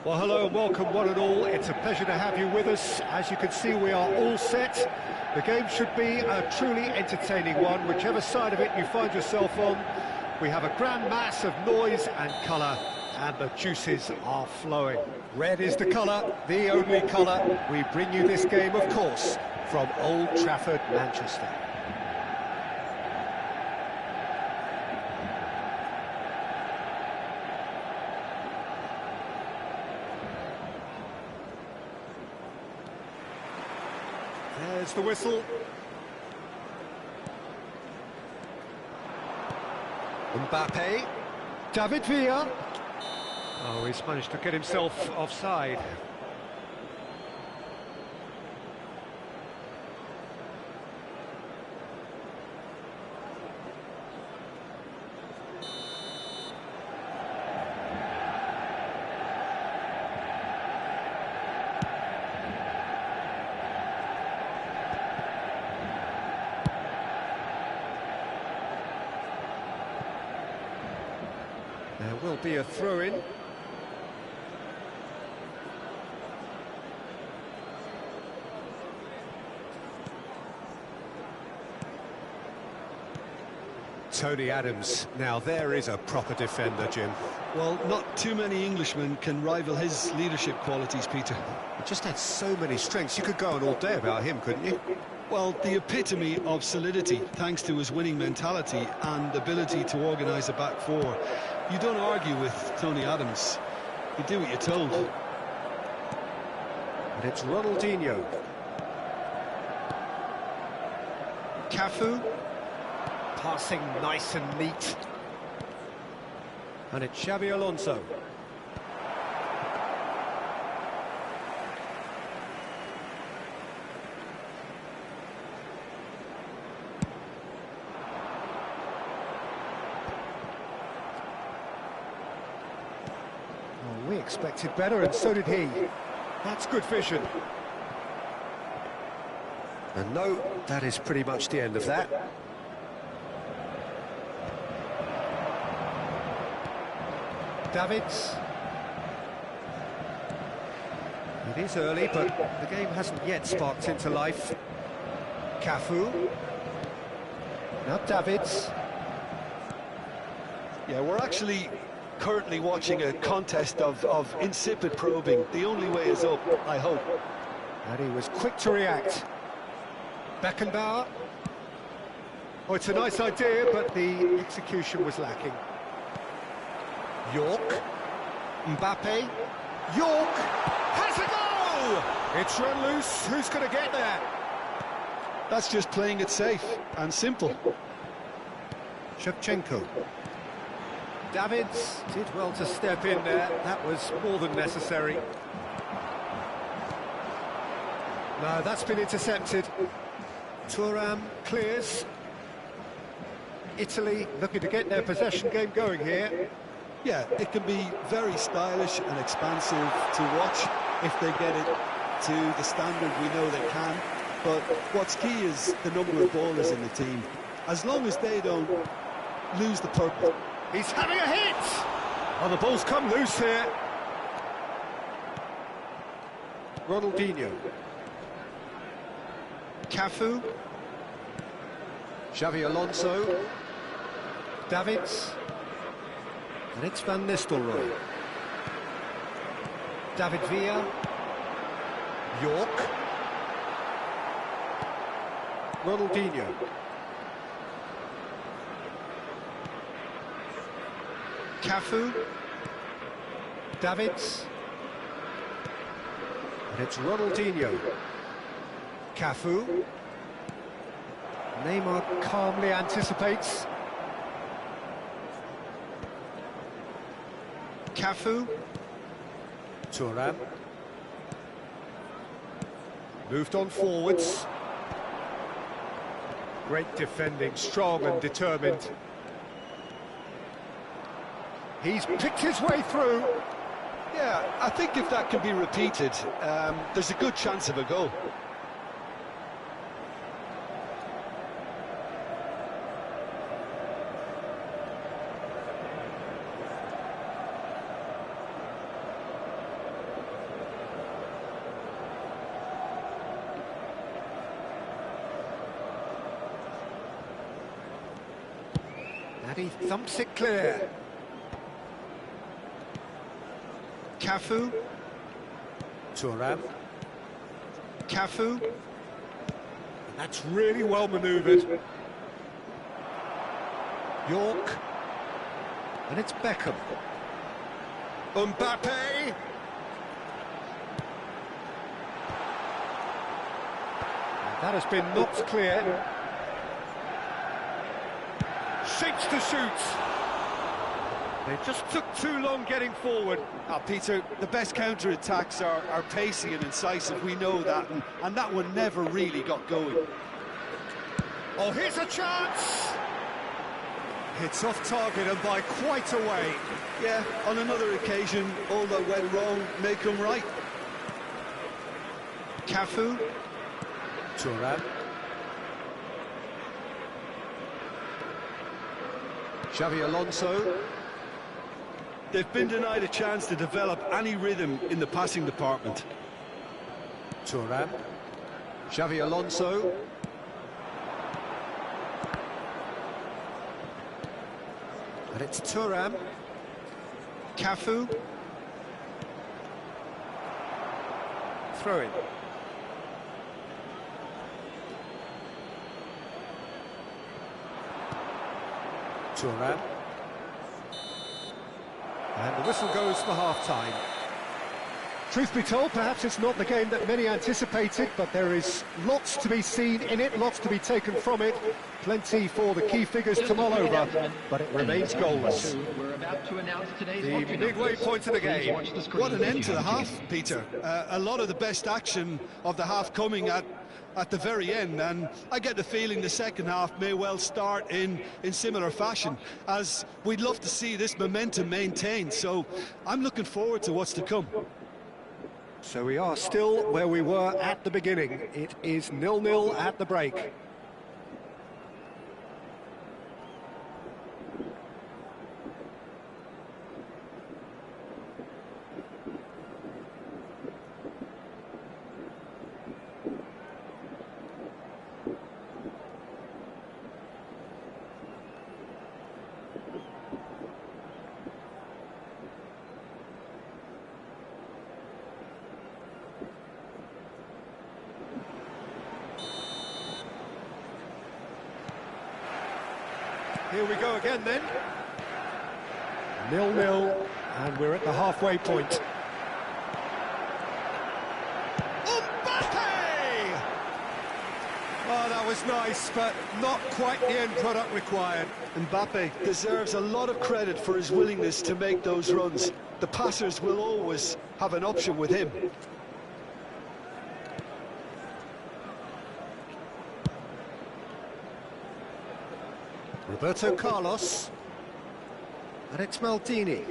Well, hello and welcome one and all. It's a pleasure to have you with us. As you can see, we are all set. The game should be a truly entertaining one, whichever side of it you find yourself on. We have a grand mass of noise and colour, and the juices are flowing. Red is the colour, the only colour. We bring you this game, of course, from Old Trafford, Manchester. There's the whistle. Mbappe. David Villa. Oh, he's managed to get himself offside. There will be a throw-in. Tony Adams. Now there is a proper defender, Jim. Well, not too many Englishmen can rival his leadership qualities, Peter. He just had so many strengths. You could go on all day about him, couldn't you? Well, the epitome of solidity, thanks to his winning mentality and ability to organise a back four. You don't argue with Tony Adams. You do what you're told. And it's Ronaldinho. Cafu. Passing nice and neat. And it's Xabi Alonso. We expected better, and so did he. That's good vision. And no, that is pretty much the end of that. Davids. It is early, but the game hasn't yet sparked into life. Cafu. Now Davids. Yeah, we're actually currently watching a contest of insipid probing. The only way is up, I hope. And he was quick to react. Beckenbauer. Oh, it's a nice idea, but the execution was lacking. York. Mbappe. York has a goal! It's run loose. Who's going to get there? That's just playing it safe and simple. Shevchenko. Davids did well to step in there. That was more than necessary. No, that's been intercepted. Thuram clears. Italy looking to get their possession game going here. Yeah, it can be very stylish and expansive to watch if they get it to the standard we know they can. But what's key is the number of ballers in the team. As long as they don't lose the purpose. He's having a hit! Oh, the ball's come loose here. Ronaldinho. Cafu. Xabi Alonso. Davids. And it's Van Nistelrooy. David Villa. York. Ronaldinho. Cafu. Davids. And it's Ronaldinho. Cafu. Neymar calmly anticipates. Cafu. Thuram. Moved on forwards. Great defending, strong and determined. He's picked his way through. Yeah, I think if that can be repeated, there's a good chance of a goal. And he thumps it clear. Cafu. Thuram. Cafu. That's really well manoeuvred. York. And it's Beckham. Mbappe. That has been knocked clear. Shapes to shoot. They just took too long getting forward. Peter, the best counter-attacks are pacey and incisive, we know that, and that one never really got going. Oh, here's a chance! It's off target and by quite a way. Yeah, on another occasion, all that went wrong may come right. Cafu. Thuram. Xavi Alonso. They've been denied a chance to develop any rhythm in the passing department. Thuram. Xavi Alonso. And it's Thuram. Cafu. Throw in. Thuram. And the whistle goes for half-time. Truth be told, perhaps it's not the game that many anticipated, but there is lots to be seen in it, lots to be taken from it. Plenty for the key figures to mull over, but it remains goalless. The midway point of the game. What an end to the half, Peter. A lot of the best action of the half coming at the very end, and I get the feeling the second half may well start in similar fashion, as we'd love to see this momentum maintained, so I'm looking forward to what's to come. So we are still where we were at the beginning. It is 0-0 at the break. Here we go again then. 0-0, and we're at the halfway point. Mbappe! Oh, that was nice, but not quite the end product required. Mbappe deserves a lot of credit for his willingness to make those runs. The passers will always have an option with him. Roberto Carlos. And it's Maldini.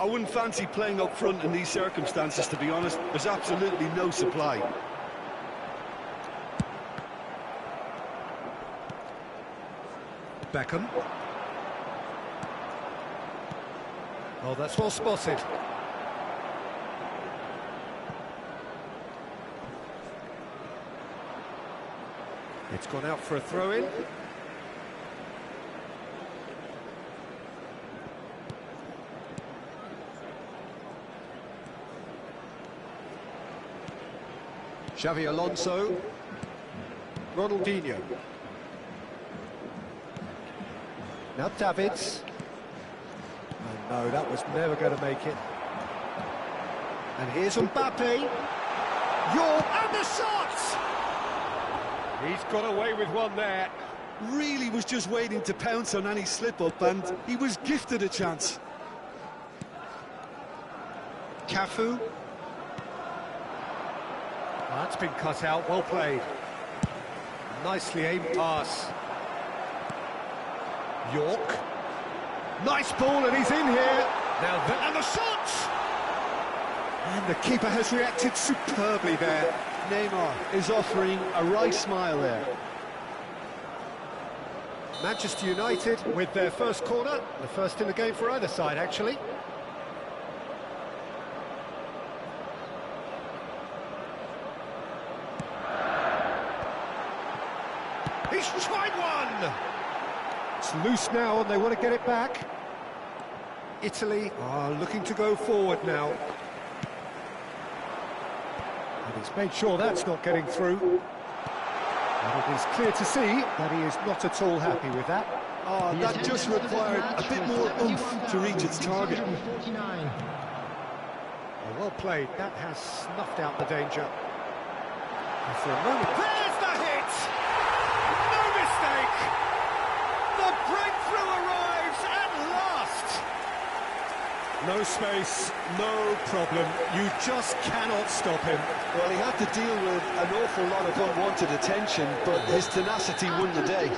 I wouldn't fancy playing up front in these circumstances, to be honest. There's absolutely no supply. Beckham. Oh, that's well spotted. It's gone out for a throw-in. Xavi Alonso. Ronaldinho. Now Davids. Oh no, that was never going to make it. And here's Mbappe. York, and the shot! He's got away with one there. Really was just waiting to pounce on any slip-up, and he was gifted a chance. Cafu. That's been cut out, well played. Nicely aimed pass. York. Nice ball, and he's in here. Now, and the shot! And the keeper has reacted superbly there. Neymar is offering a right smile there. Manchester United with their first corner, the first in the game for either side, actually. He's tried one! It's loose now and they want to get it back. Italy are looking to go forward now. And he's made sure that's not getting through. And it is clear to see that he is not at all happy with that. Oh, that just required a bit more oomph to reach its target. Well played, that has snuffed out the danger. And for a moment, there's the hit! No mistake! The breakthrough arrives at last! No space, no problem, you just cannot stop him. Well, he had to deal with an awful lot of unwanted attention, but his tenacity won the day.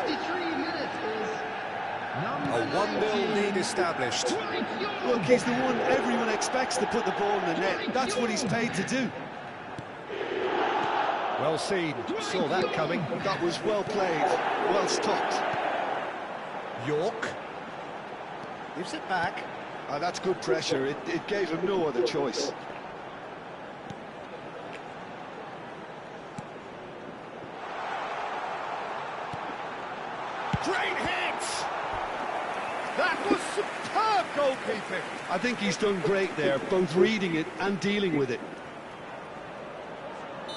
A 1-0 lead established. Look, he's the one everyone expects to put the ball in the net. That's what he's paid to do. Well seen, saw that coming. That was well played, well stopped. York gives it back. That's good pressure, it gave him no other choice. Great hit! That was superb goalkeeping. I think he's done great there, both reading it and dealing with it.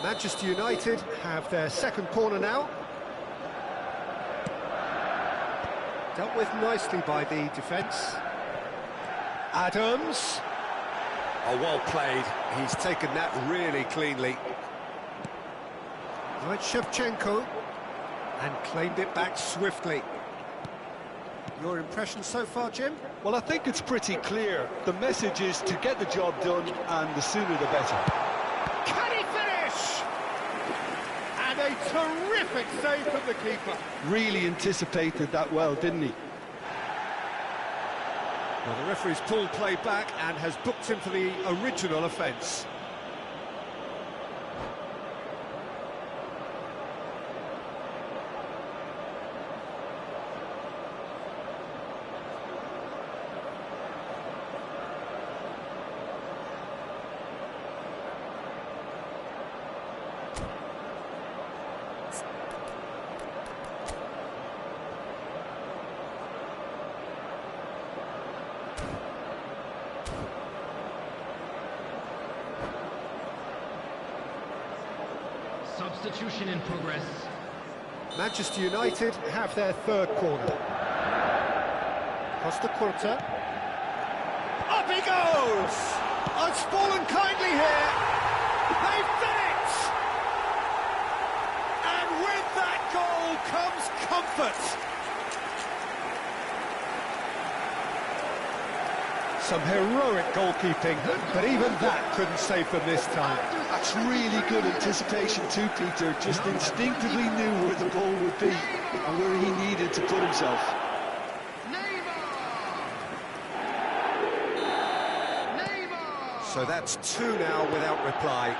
Manchester United have their second corner now. Dealt with nicely by the defence. Adams. Oh, well played. He's taken that really cleanly. Right, Shevchenko. And claimed it back swiftly. Your impression so far, Jim? Well, I think it's pretty clear. The message is to get the job done, and the sooner the better. Can he finish? And a terrific save from the keeper. Really anticipated that well, didn't he? Well, the referee's pulled play back and has booked him for the original offence. Substitution in progress. Manchester United have their third corner. Costa Curta. Up he goes! Oh, it's fallen kindly here. They've done it! And with that goal comes comfort. Some heroic goalkeeping, but even that couldn't save them this time. That's really good anticipation too, Peter. Just instinctively knew where the ball would be and where he needed to put himself. So that's two now without reply.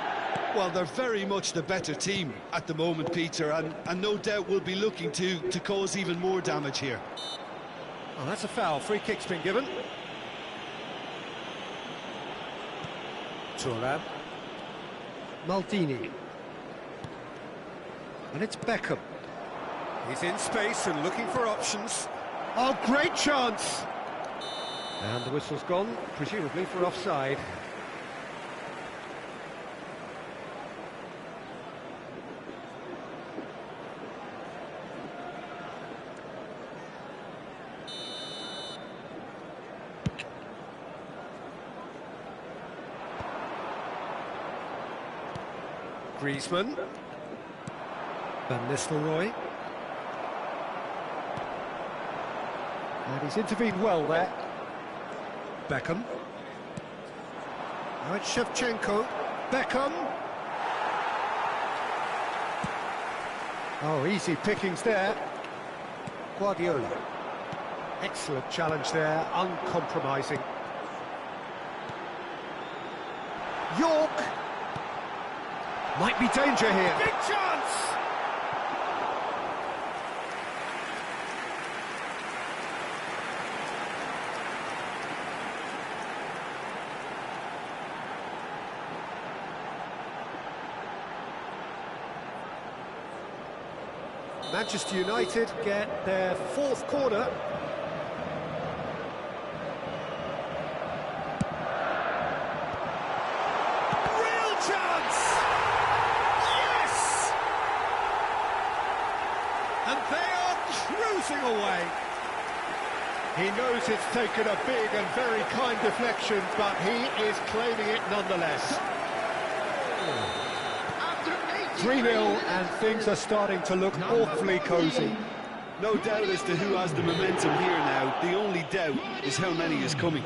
Well, they're very much the better team at the moment, Peter, and no doubt will be looking to cause even more damage here. Oh, that's a foul. Free kick's been given. Thuram. Maldini. And it's Beckham. He's in space and looking for options. Oh, great chance! And the whistle's gone, presumably for offside. Griezmann. Van Nistelrooy. And he's intervened well there. Beckham. Now it's Shevchenko. Beckham. Oh, easy pickings there. Guardiola. Excellent challenge there, uncompromising. York. Might be danger here. Big chance! Manchester United get their fourth corner. Real chance! Yes! And they are cruising away. He knows it's taken a big and very kind deflection, but he is claiming it nonetheless. 3-0, and things are starting to look awfully cosy. No doubt as to who has the momentum here now. The only doubt is how many is coming.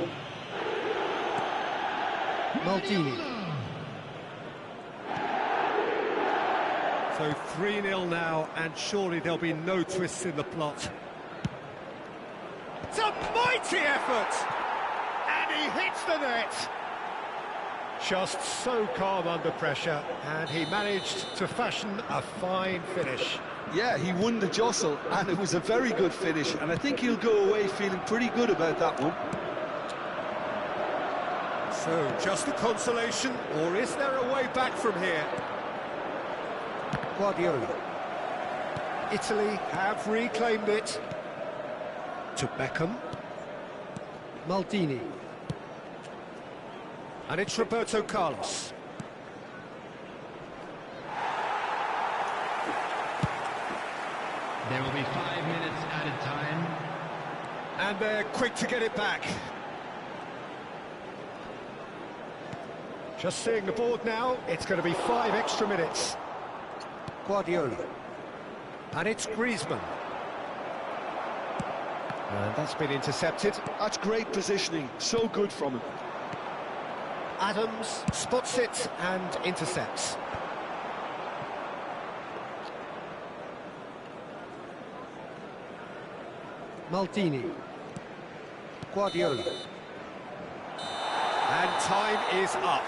Maldini. So 3-0 now, and surely there'll be no twists in the plot. It's a mighty effort! And he hits the net! Just so calm under pressure, and he managed to fashion a fine finish. Yeah, he won the jostle, and it was a very good finish, and I think he'll go away feeling pretty good about that one. So, just a consolation, or is there a way back from here? Guardiola. Italy have reclaimed it. To Beckham. Maldini. And it's Roberto Carlos. There will be 5 minutes added time. And they're quick to get it back. Just seeing the board now, it's going to be 5 extra minutes. Guardiola. And it's Griezmann. And that's been intercepted. That's great positioning, so good from him. Adams spots it and intercepts. Maldini. Guardiola. And time is up.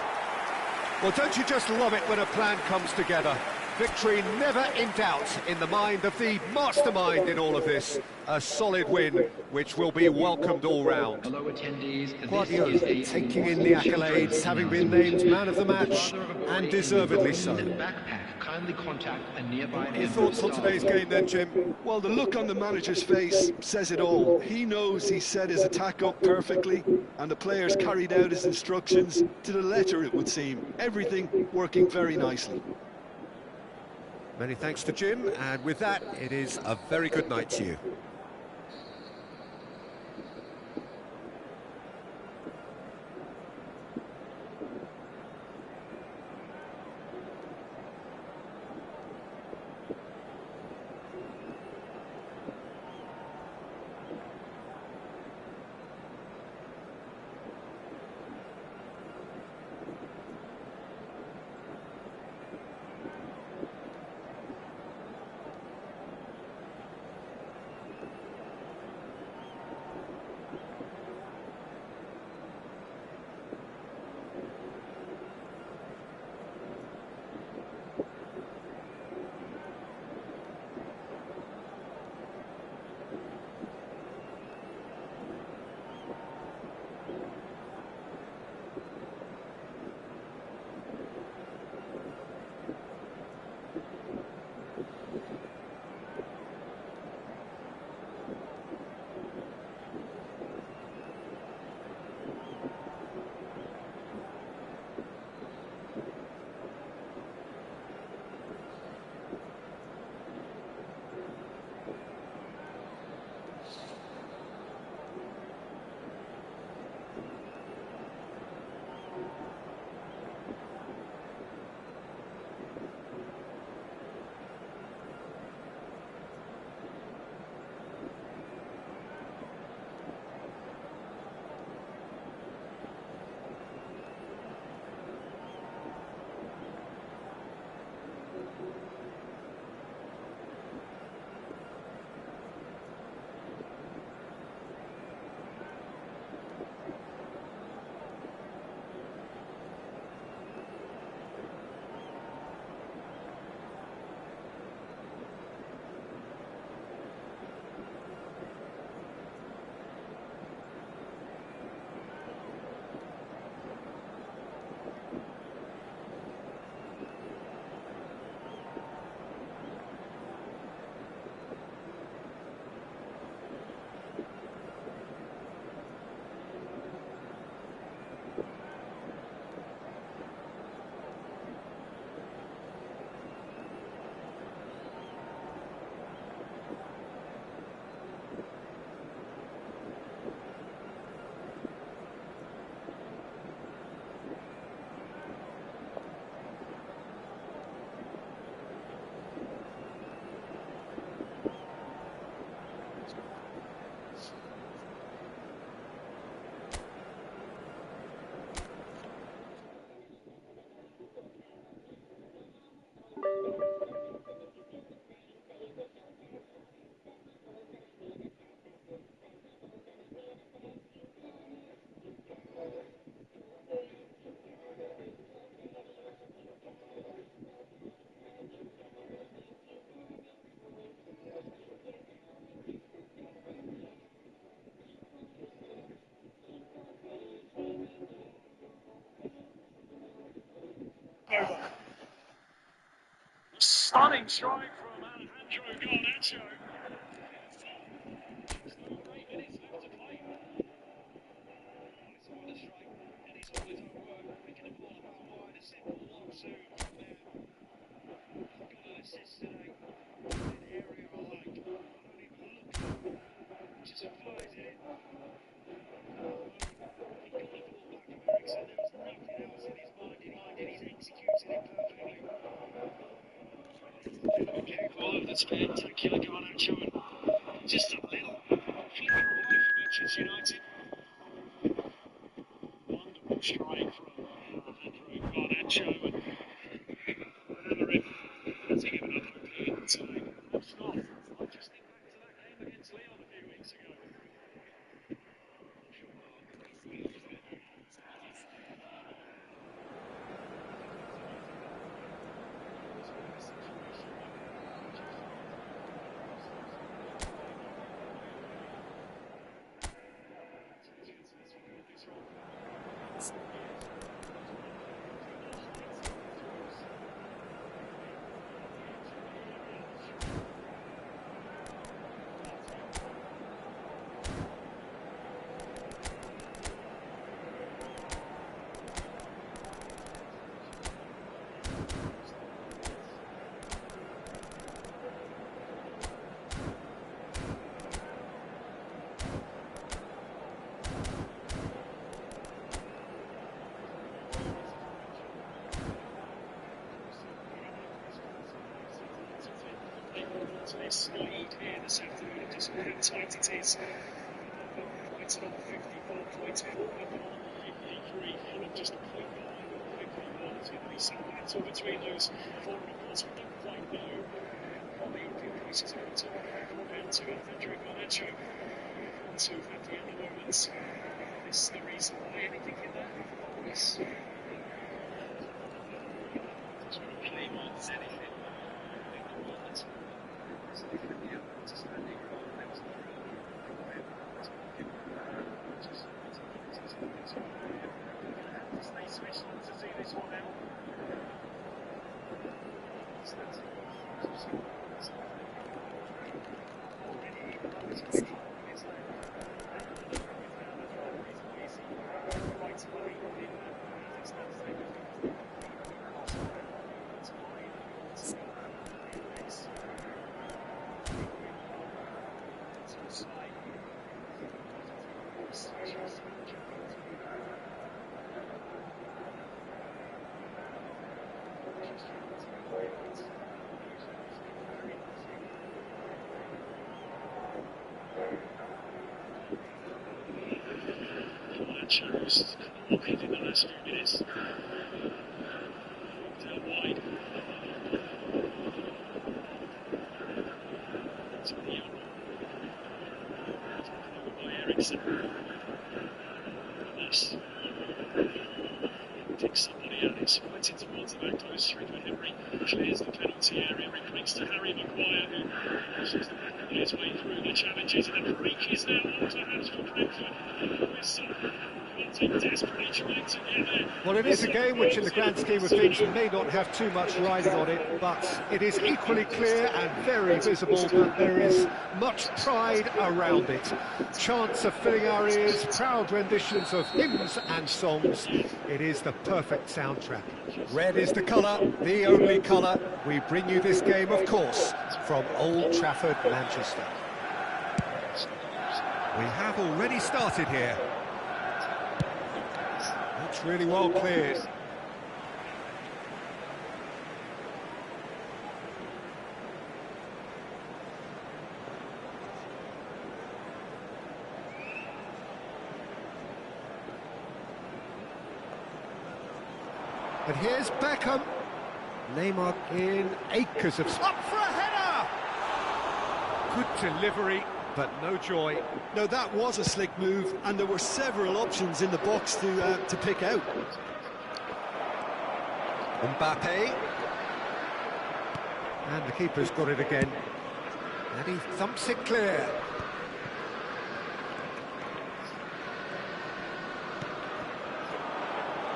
Well, don't you just love it when a plan comes together? Victory never in doubt in the mind of the mastermind in all of this. A solid win, which will be welcomed all round. Hello, attendees. Guardiola taking in the accolades, having been named man of the match, and deservedly so. Kindly contact a nearby. Your thoughts on today's game then, Jim? Well, the look on the manager's face says it all. He knows he set his attack up perfectly, and the players carried out his instructions to the letter, it would seem. Everything working very nicely. Many thanks to Jim, and with that, it is a very good night to you. strike from Alejandro Garnacho. There's no 8 minutes left to play. It's on the strike, and he's all his own work, making the ball about wide, a simple 1-2 from there. He's got an assist today. An area I like. I don't even look at it. Just flies in. He got the ball back from Ericsson. There was nothing else in his mind. He's executed it perfectly. Careful over the spin, Killer Garnacho, and just a little flicker away from Manchester United. Wonderful strike from Alejandro Garnacho, and another rip. I think of another hope here tonight. Perhaps not. I just think back to that game against Leon a few weeks ago. To this lead here this afternoon, and just how tight it is. Points on 54 points, Fulham on 53, Fulham just a point behind, 51. It's going to be some battle between those four, and of course we don't quite know what the European prices are going to come down to. Alejandro Garnacho, 1-2 at the end of the moment. Is this the reason why? Anything in there? Yes. Just want to claim on anything. Chose walking in the last few minutes. Walked out wide. To the Euro. By Ericsson. That's takes somebody out. It's fighting towards the back close through to Henry. Clears the penalty area. Reconnects to Harry Maguire, who pushes the back on his way through the challenges. And the break is now on to hands for Brentford. Desperately trying to get there. Well, it is a game which in the grand scheme of things may not have too much riding on it, but it is equally clear and very visible that there is much pride around it. Chants are filling our ears, proud renditions of hymns and songs. It is the perfect soundtrack. Red is the colour, the only colour. We bring you this game, of course, from Old Trafford, Manchester. We have already started here. It's really well cleared. And here's Beckham. Neymar in acres of... Up for a header! Good delivery, but no joy. No, that was a slick move, and there were several options in the box to pick out. Mbappe. And the keeper's got it again. And he thumps it clear.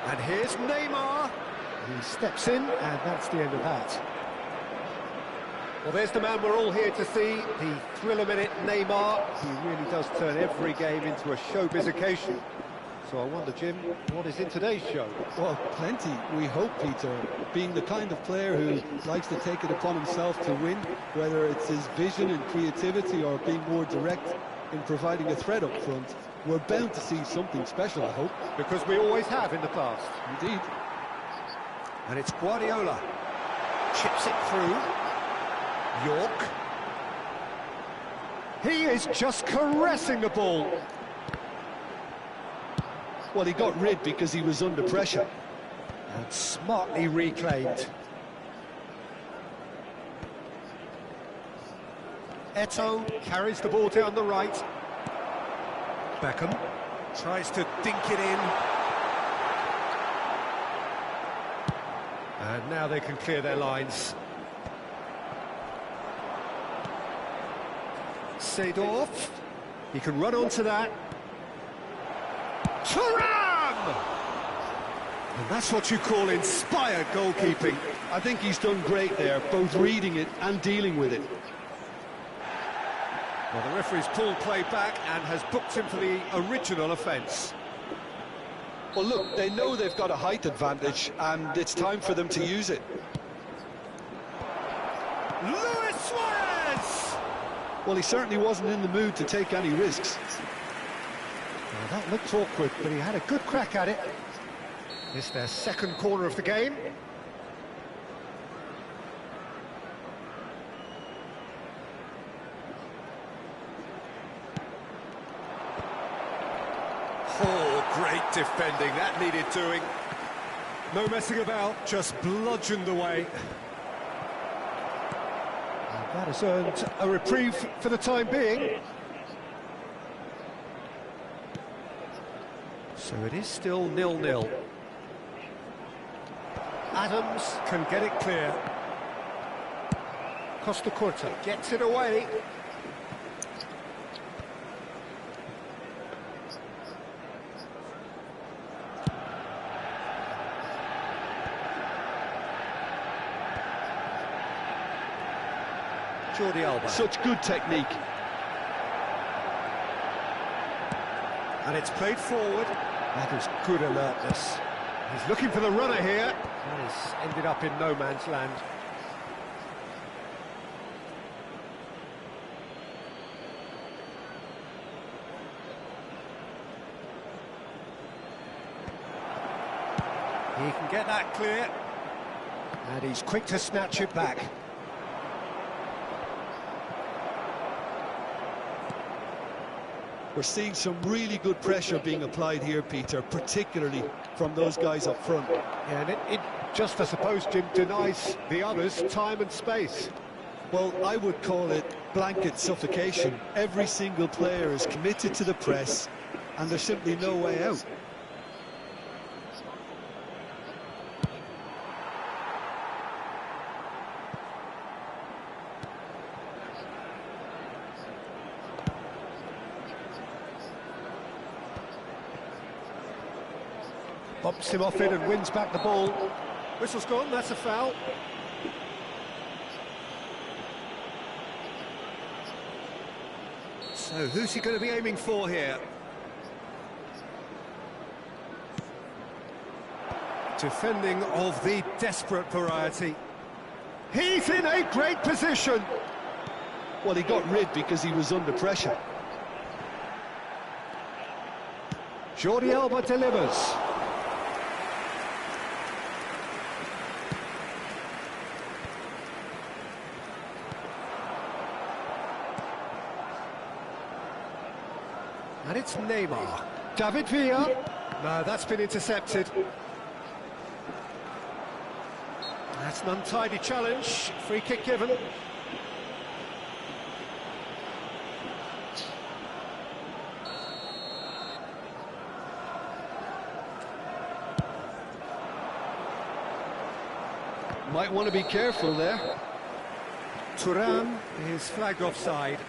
And here's Neymar. He steps in, and that's the end of that. Well, there's the man we're all here to see, the thriller-minute Neymar. He really does turn every game into a showbiz occasion. So I wonder, Jim, what is in today's show? Well, plenty, we hope, Peter. Being the kind of player who likes to take it upon himself to win, whether it's his vision and creativity or being more direct in providing a threat up front, we're bound to see something special, I hope. Because we always have in the past. Indeed. And it's Guardiola. Chips it through. York. He is just caressing the ball. Well, he got rid because he was under pressure. And smartly reclaimed. Eto'o carries the ball down the right. Beckham tries to dink it in. And now they can clear their lines. Seedorf. He can run onto that. Thuram! And that's what you call inspired goalkeeping. I think he's done great there, both reading it and dealing with it. Well, the referee's pulled play back and has booked him for the original offence. Well, look, they know they've got a height advantage, and it's time for them to use it. Luis Suarez! Well, he certainly wasn't in the mood to take any risks. Well, that looked awkward, but he had a good crack at it. It's their second corner of the game. Oh, great defending, that needed doing. No messing about, just bludgeoned away. And that has earned a reprieve for the time being. So it is still 0-0. Adams can get it clear. Costa Curta gets it away. Jordi Alba. Such good technique. And it's played forward. That is good alertness. He's looking for the runner here. And he's ended up in no man's land. He can get that clear. And he's quick to snatch it back. We're seeing some really good pressure being applied here, Peter, particularly from those guys up front. Yeah, and it just, I suppose, Jim, denies the others time and space. Well, I would call it blanket suffocation. Every single player is committed to the press, and there's simply no way out. Bumps him off it and wins back the ball. Whistle's gone, that's a foul. So who's he going to be aiming for here? Defending of the desperate variety. He's in a great position. Well, he got rid because he was under pressure. Jordi Alba delivers. And it's Neymar. David Villa. No, that's been intercepted. That's an untidy challenge. Free kick given. Might want to be careful there. Thuram is flagged offside.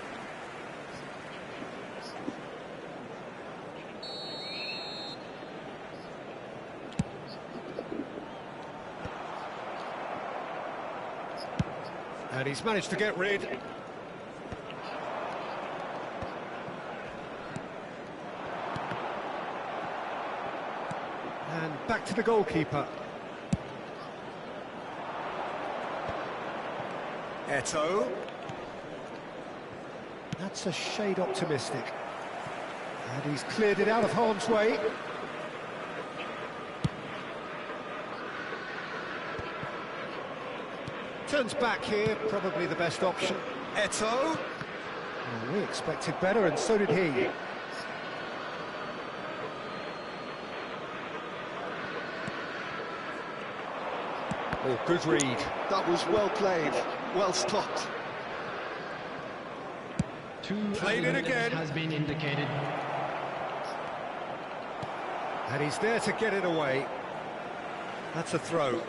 And he's managed to get rid. And back to the goalkeeper. Eto'o. That's a shade optimistic. And he's cleared it out of harm's way. Turns back here, probably the best option. Eto'o. Well, we expected better, and so did he. Oh, good read. That was well played, well stopped. Played it again. Has been indicated. And he's there to get it away. That's a throw.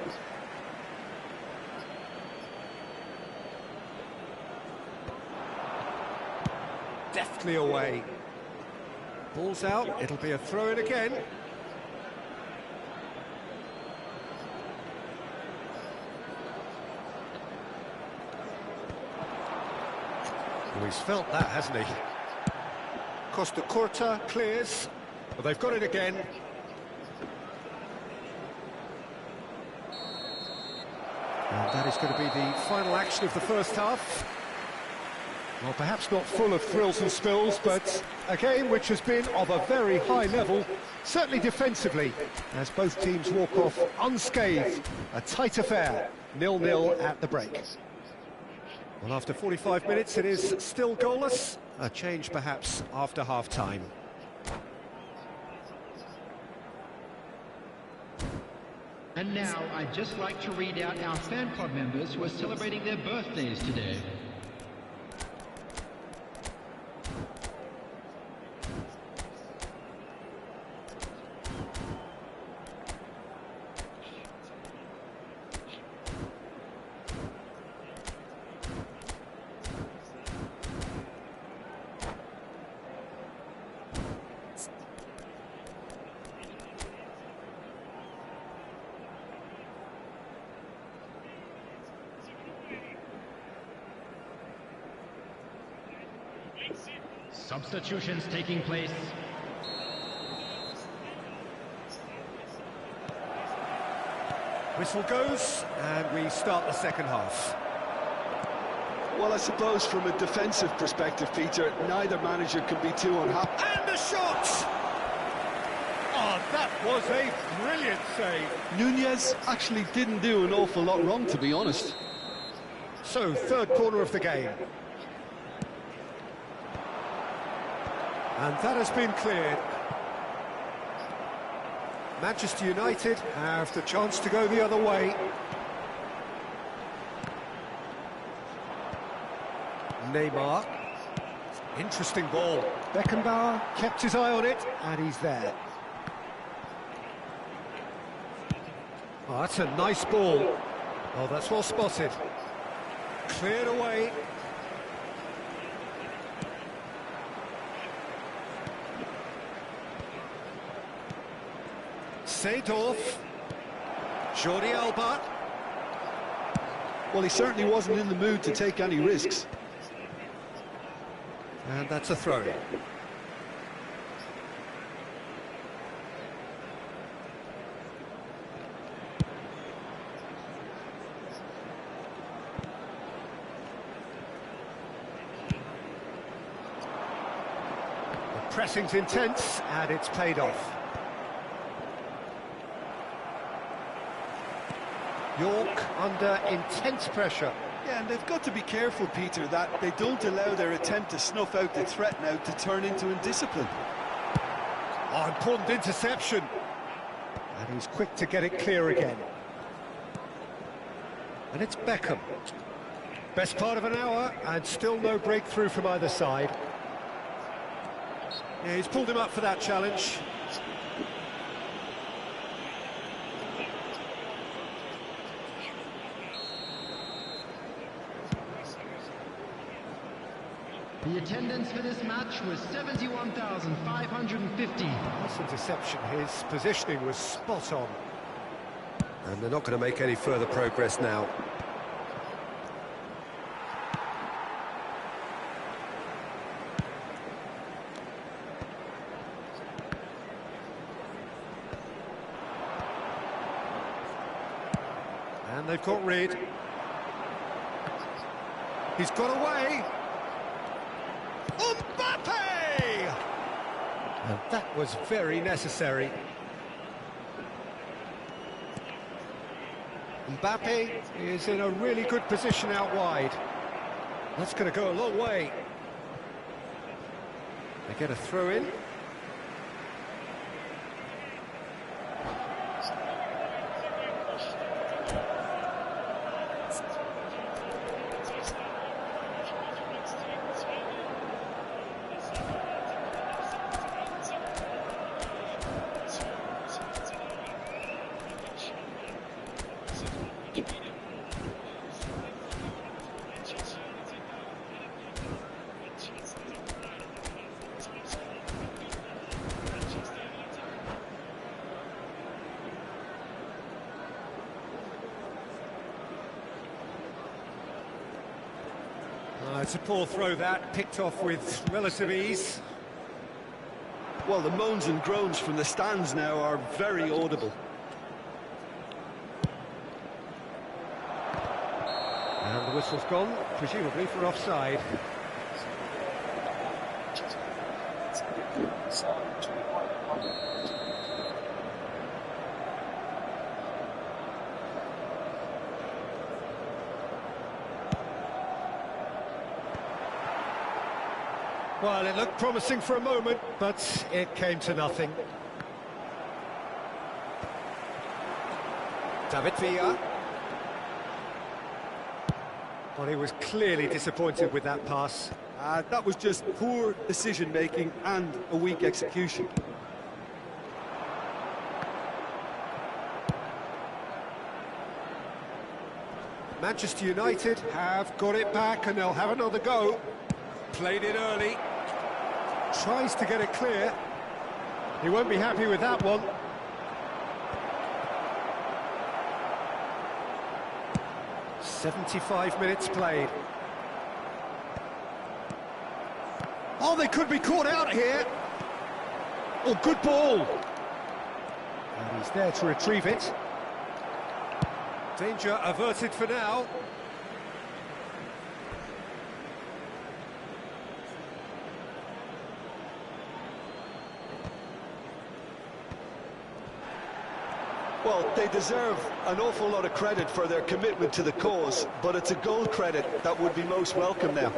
Deftly away. Ball's out, it'll be a throw-in again. Oh, he's felt that, hasn't he? Costa Curta clears. Well, they've got it again. And that is going to be the final action of the first half. Well, perhaps not full of thrills and spills, but a game which has been of a very high level, certainly defensively, as both teams walk off unscathed. A tight affair, 0-0 at the break. Well, after 45 minutes, it is still goalless. A change, perhaps, after half-time. And now, I'd just like to read out our fan club members who are celebrating their birthdays today. Substitutions taking place. Whistle goes, and we start the second half. Well, I suppose from a defensive perspective, Peter, neither manager can be too unhappy. And the shot! Oh, that was a brilliant save. Nunez actually didn't do an awful lot wrong, to be honest. So, third corner of the game. And that has been cleared. Manchester United have the chance to go the other way. Neymar. Interesting ball. Beckenbauer kept his eye on it, and he's there. Oh, that's a nice ball. Oh, that's well spotted. Cleared away. Seedorf. Jordi Alba. Well, he certainly wasn't in the mood to take any risks. And that's a throw. The pressing's intense, and it's paid off. York under intense pressure. Yeah, and they've got to be careful, Peter, that they don't allow their attempt to snuff out the threat now to turn into indiscipline. Oh, important interception. And he's quick to get it clear again. And it's Beckham. Best part of an hour, and still no breakthrough from either side. Yeah, he's pulled him up for that challenge. The attendance for this match was 71,550. This interception, his positioning was spot on. And they're not going to make any further progress now. And they've got rid. He's got away. Mbappe! And that was very necessary. Mbappe is in a really good position out wide. That's going to go a long way. They get a throw in. It's a poor throw that, picked off with relative ease. Well, the moans and groans from the stands now are very audible. And the whistle's gone, presumably for offside. Well, it looked promising for a moment, but it came to nothing. David Villa. Well, he was clearly disappointed with that pass. That was just poor decision-making and a weak execution. Manchester United have got it back and they'll have another go. Played it early. Tries to get it clear. He won't be happy with that one. "75 minutes played. Oh, they could be caught out here. Oh, good ball. And he's there to retrieve it. Danger averted for now. Well, they deserve an awful lot of credit for their commitment to the cause, but it's a goal credit that would be most welcome now.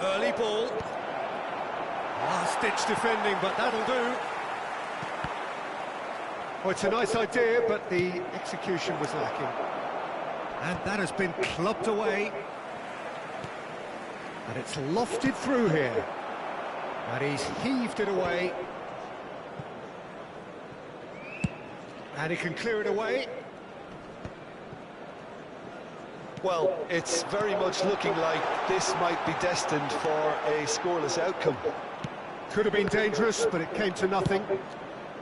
Early ball. Last-ditch defending, but that'll do. Well, it's a nice idea, but the execution was lacking. And that has been clubbed away. And it's lofted through here. And he's heaved it away. And he can clear it away. Well, it's very much looking like this might be destined for a scoreless outcome. Could have been dangerous, but it came to nothing.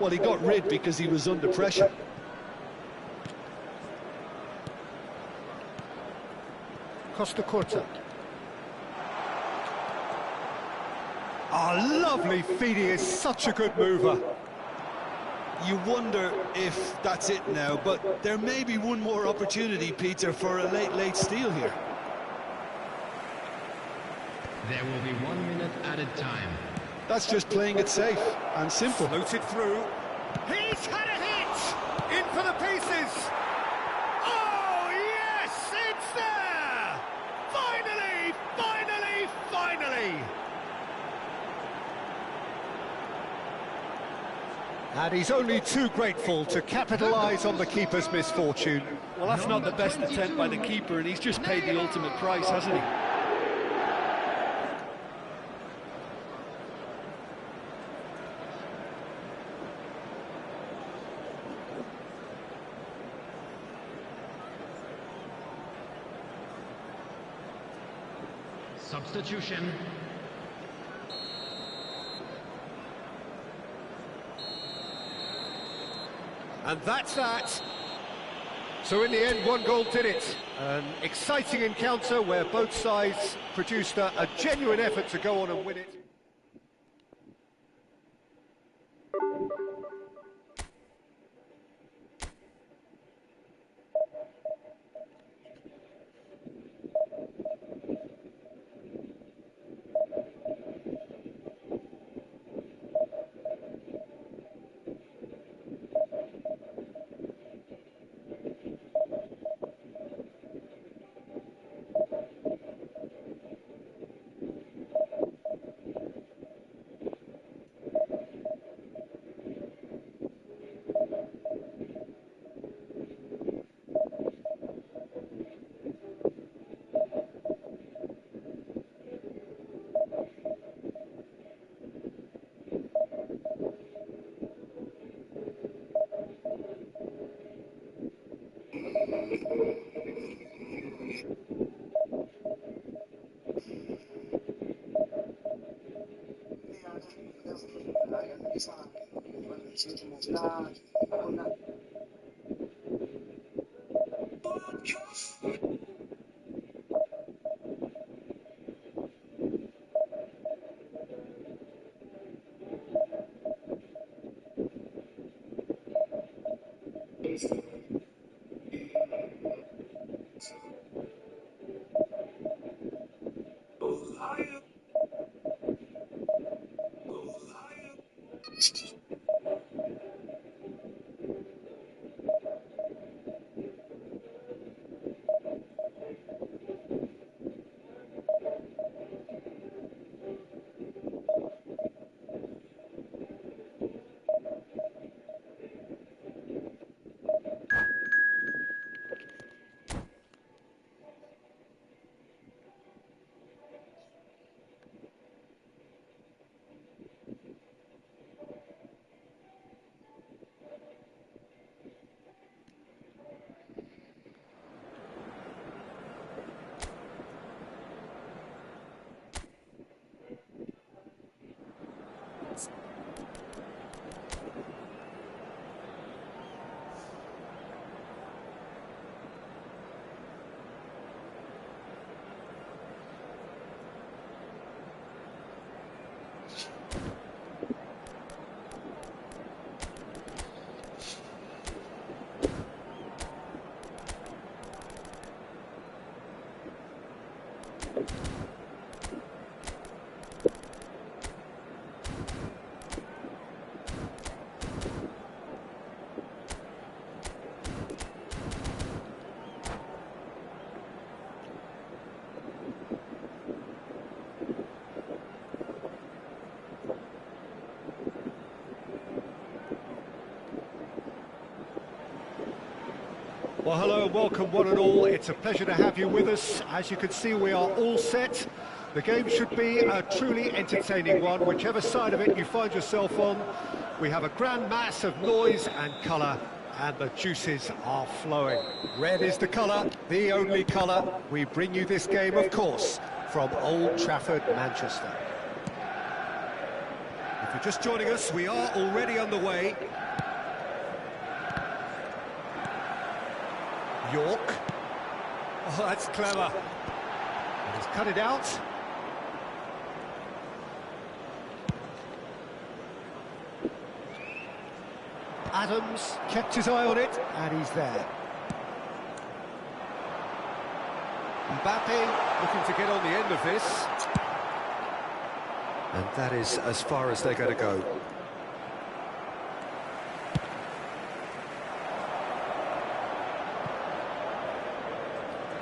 Well, he got rid because he was under pressure. Costa Curta. Oh, lovely feed. He is such a good mover. You wonder if that's it now, but there may be one more opportunity, Peter, for a late steal here. There will be 1 minute added time. That's just playing it safe and simple. Floated through. He's had a hit! In for the pieces! Oh, yes! It's there! Finally! Finally! Finally! And he's only too grateful to capitalise on the keeper's misfortune. Well, that's not the best attempt by the keeper, and he's just paid the ultimate price, hasn't he? Substitution. And that's that. So in the end, one goal did it. An exciting encounter where both sides produced a genuine effort to go on and win it. Well, hello and welcome one and all. It's a pleasure to have you with us. As you can see, we are all set. The game should be a truly entertaining one, whichever side of it you find yourself on. We have a grand mass of noise and colour, and the juices are flowing. Red is the colour, the only colour. We bring you this game, of course, from Old Trafford, Manchester. If you're just joining us, we are already underway. York. Oh, that's clever. And he's cut it out. Adams kept his eye on it, and he's there. Mbappe looking to get on the end of this. And that is as far as they're going to go.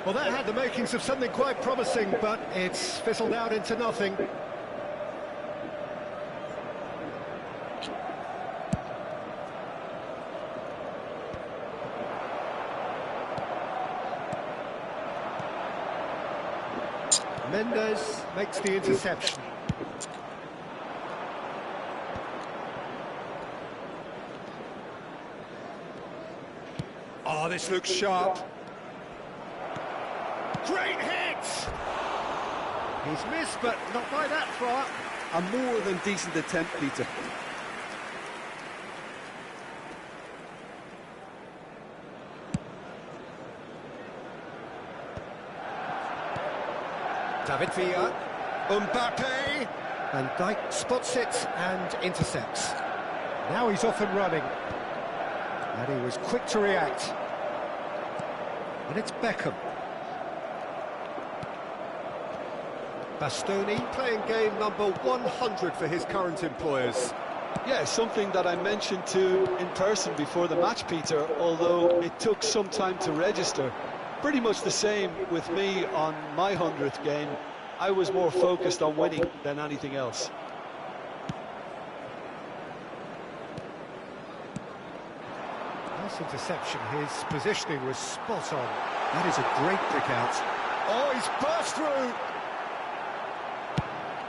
Well, that had the makings of something quite promising, but it's fizzled out into nothing. Mendes makes the interception. Oh, this looks sharp. Great hit! He's missed, but not by that far. A more than decent attempt, Peter. David Villa, Mbappe, and Dijk spots it and intercepts. Now he's off and running. And he was quick to react. And it's Beckham. Bastoni playing game number 100 for his current employers. Yeah, something that I mentioned to in person before the match, Peter, although it took some time to register. Pretty much the same with me on my 100th game. I was more focused on winning than anything else. Nice interception. His positioning was spot on. That is a great pick out. Oh, he's burst through!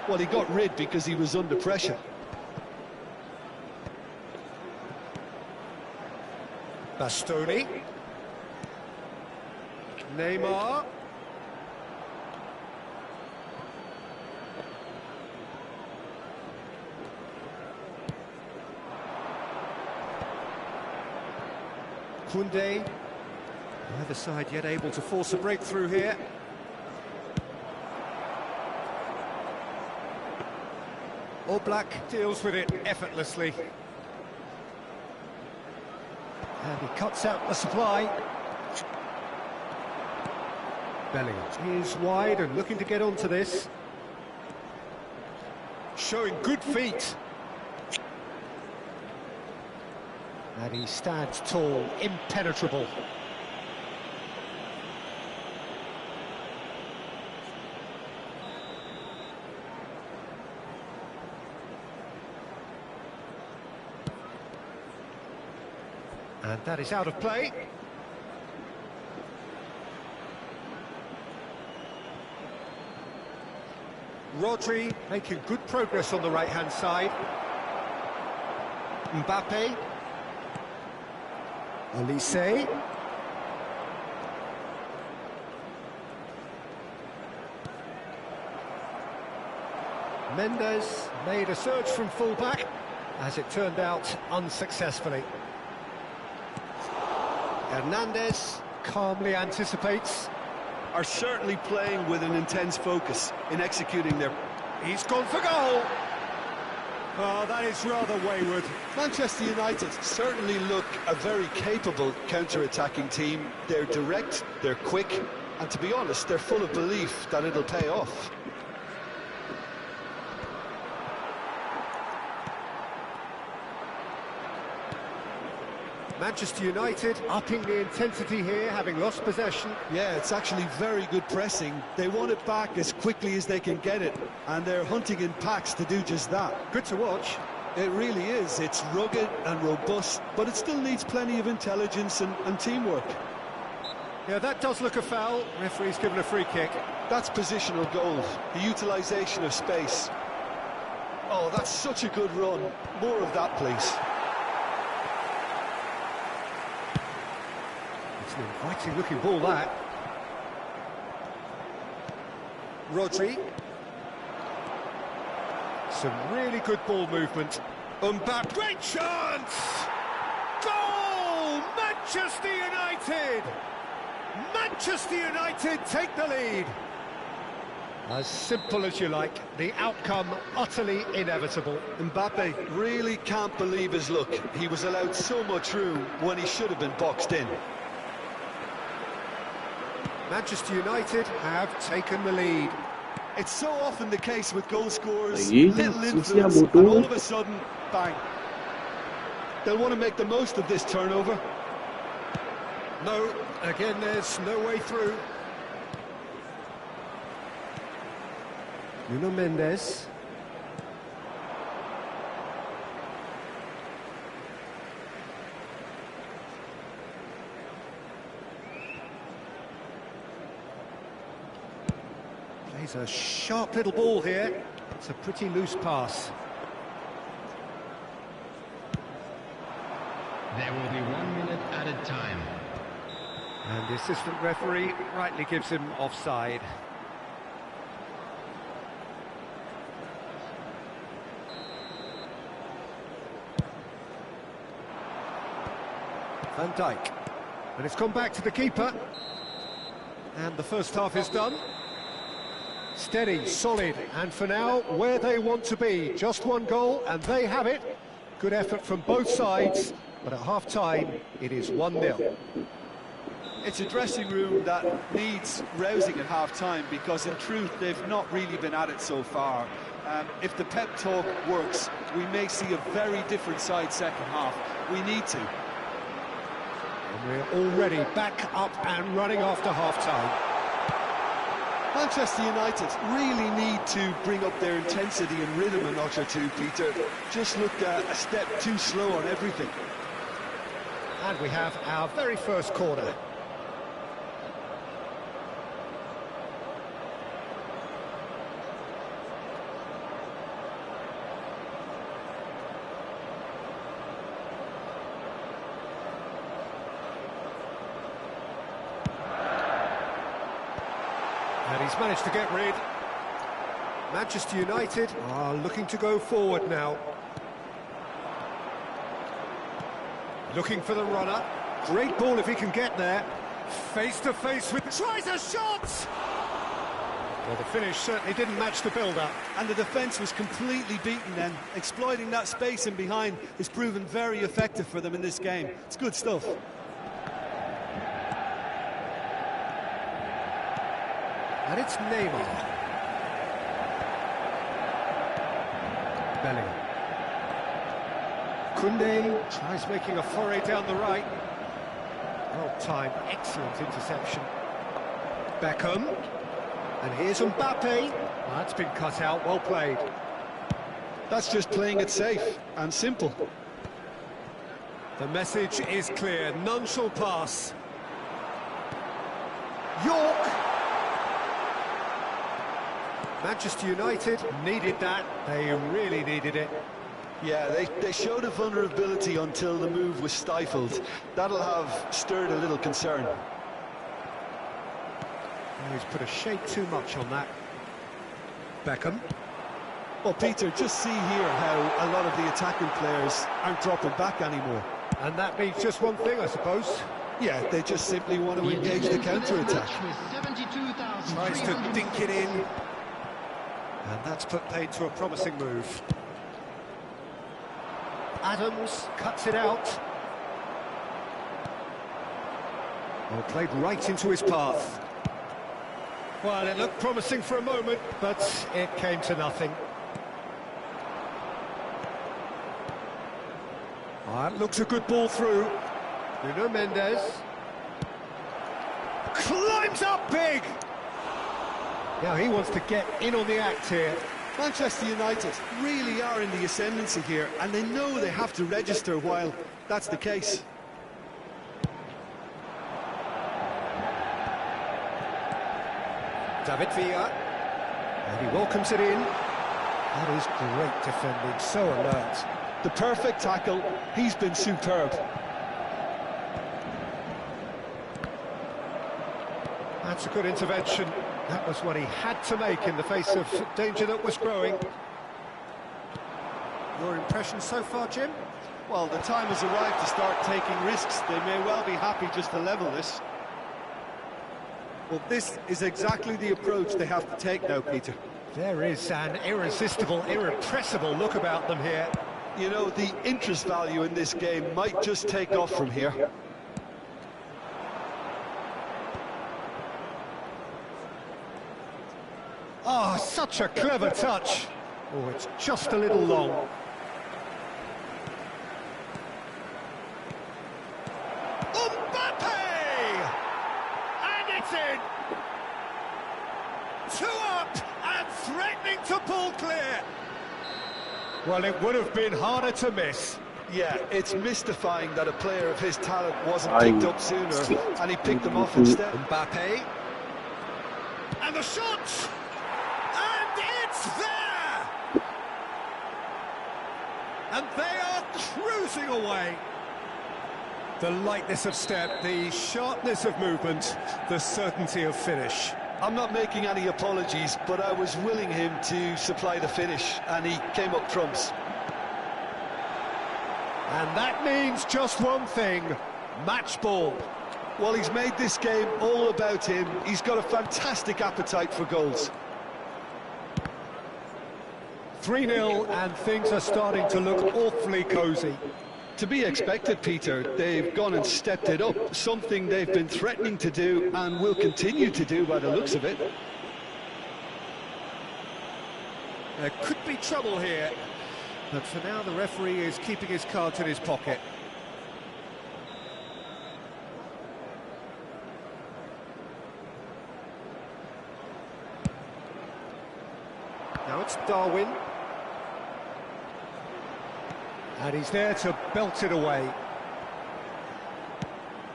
Well, he got rid because he was under pressure. Bastoni. Neymar. Koundé. Neither side yet able to force a breakthrough here. Oblak deals with it effortlessly. And he cuts out the supply. Bellingham is wide and looking to get onto this. Showing good feet. And he stands tall, impenetrable. And that is out of play. Rodri making good progress on the right-hand side. Mbappe. Olise. Mendes made a surge from full-back, as it turned out unsuccessfully. Hernandez calmly anticipates. Are certainly playing with an intense focus in executing their... He's gone for goal! Oh, that is rather wayward. Manchester United certainly look a very capable counter-attacking team. They're direct, they're quick, and to be honest, they're full of belief that it'll pay off. Manchester United upping the intensity here, having lost possession. Yeah, it's actually very good pressing. They want it back as quickly as they can get it, and they're hunting in packs to do just that. Good to watch. It really is. It's rugged and robust, but it still needs plenty of intelligence and teamwork. Yeah, that does look a foul. Referee's given a free kick. That's positional goal, the utilisation of space. Oh, that's such a good run. More of that, please. It's an inviting looking ball, that. Rodri. Some really good ball movement. Mbappe, great chance! Goal! Manchester United! Manchester United take the lead. As simple as you like, the outcome utterly inevitable. Mbappe really can't believe his luck. He was allowed so much room when he should have been boxed in. Manchester United have taken the lead. It's so often the case with goal scorers, Lagi, little usia influence, and bodoh. all of a sudden, bang. They'll want to make the most of this turnover. No, again there's no way through. Nuno Mendes. Plays a sharp little ball here. It's a pretty loose pass. There will be 1 minute added time. And the assistant referee rightly gives him offside. Van Dijk. And it's gone back to the keeper. And the first half is done. Steady, solid, and for now, where they want to be. Just one goal, and they have it. Good effort from both sides, but at half-time, it is 1-0. It's a dressing room that needs rousing at half-time because, in truth, they've not really been at it so far. If the pep talk works, we may see a very different side second half. We need to. And we're already back up and running after half-time. Manchester United really need to bring up their intensity and rhythm a notch or two, Peter. Just looked a step too slow on everything. And we have our very first corner. And he's managed to get rid. Manchester United are looking to go forward now. Looking for the runner. Great ball if he can get there. Face to face with... Tries a shot! Well, the finish certainly didn't match the build-up. And the defence was completely beaten then. Exploiting that space in behind has proven very effective for them in this game. It's good stuff. And it's Neymar. Bellingham. Koundé tries making a foray down the right. Well timed, excellent interception. Beckham. And here's Mbappe. Well, that's been cut out, well played. That's just playing it safe and simple. The message is clear, none shall pass. York! Manchester United needed that, they really needed it. Yeah, they showed a vulnerability until the move was stifled. That'll have stirred a little concern. He's put a shade too much on that. Beckham. Well, Peter, just see here how a lot of the attacking players aren't dropping back anymore. And that means just one thing, I suppose. Yeah, they just simply want to engage the counter-attack. Tries to dink it in. And that's put paid to a promising move. Adams cuts it out. Well, played right into his path. Well, it looked promising for a moment, but it came to nothing. That looks a good ball through. Nuno Mendes. Climbs up big! Now he wants to get in on the act here. Manchester United really are in the ascendancy here, and they know they have to register while that's the case. David Villa, and he welcomes it in. That is great defending, so alert. The perfect tackle, he's been superb. That's a good intervention. That was what he had to make in the face of danger that was growing. Your impression so far, Jim? Well, the time has arrived to start taking risks. They may well be happy just to level this. Well, this is exactly the approach they have to take now, Peter. There is an irresistible, irrepressible look about them here. You know, the interest value in this game might just take off from here. Oh, such a clever touch. Oh, it's just a little long. Mbappe! And it's in! 2 up and threatening to pull clear. Well, it would have been harder to miss. Yeah, it's mystifying that a player of his talent wasn't picked up sooner, and he picked them off instead. Mbappe. And the shot! And it's there! And they are cruising away. The lightness of step, the sharpness of movement, the certainty of finish. I'm not making any apologies, but I was willing him to supply the finish, and he came up trumps. And that means just one thing, match ball. Well, he's made this game all about him. He's got a fantastic appetite for goals. 3-0, and things are starting to look awfully cosy. To be expected, Peter. They've gone and stepped it up, something they've been threatening to do and will continue to do by the looks of it. There could be trouble here, but for now the referee is keeping his cards in his pocket. Now it's Darwin. And he's there to belt it away.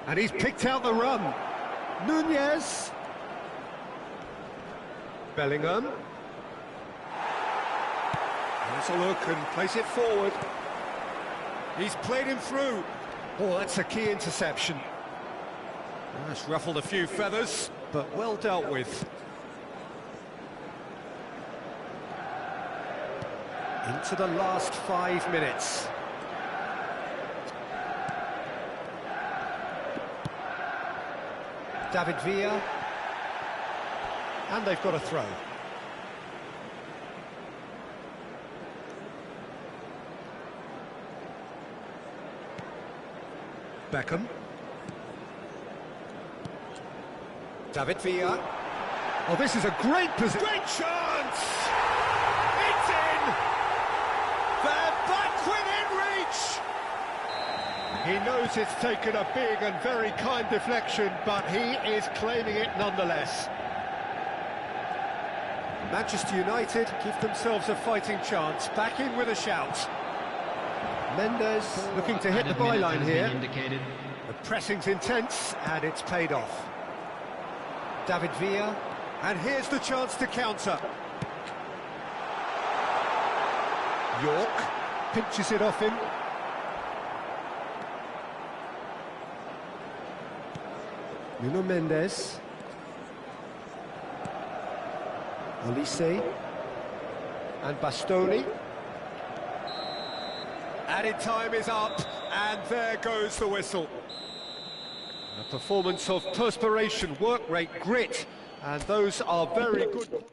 And he's picked out the run. Nunez. Bellingham. Has a look and plays it forward. He's played him through. Oh, that's a key interception. That's ruffled a few feathers, but well dealt with. Into the last 5 minutes. David Villa. And they've got a throw. Beckham. David Villa. Oh, this is a great position. Great chance! It's in! They're back within reach! He knows it's taken a big and very kind deflection, but he is claiming it nonetheless. Manchester United give themselves a fighting chance. Back in with a shout. Mendes looking to hit the byline here. The pressing's intense, and it's paid off. David Villa, and here's the chance to counter. York pinches it off him. Nuno Mendes. Olise. And Bastoni. Added time is up, and there goes the whistle. A performance of perspiration, work rate, grit, and those are very good.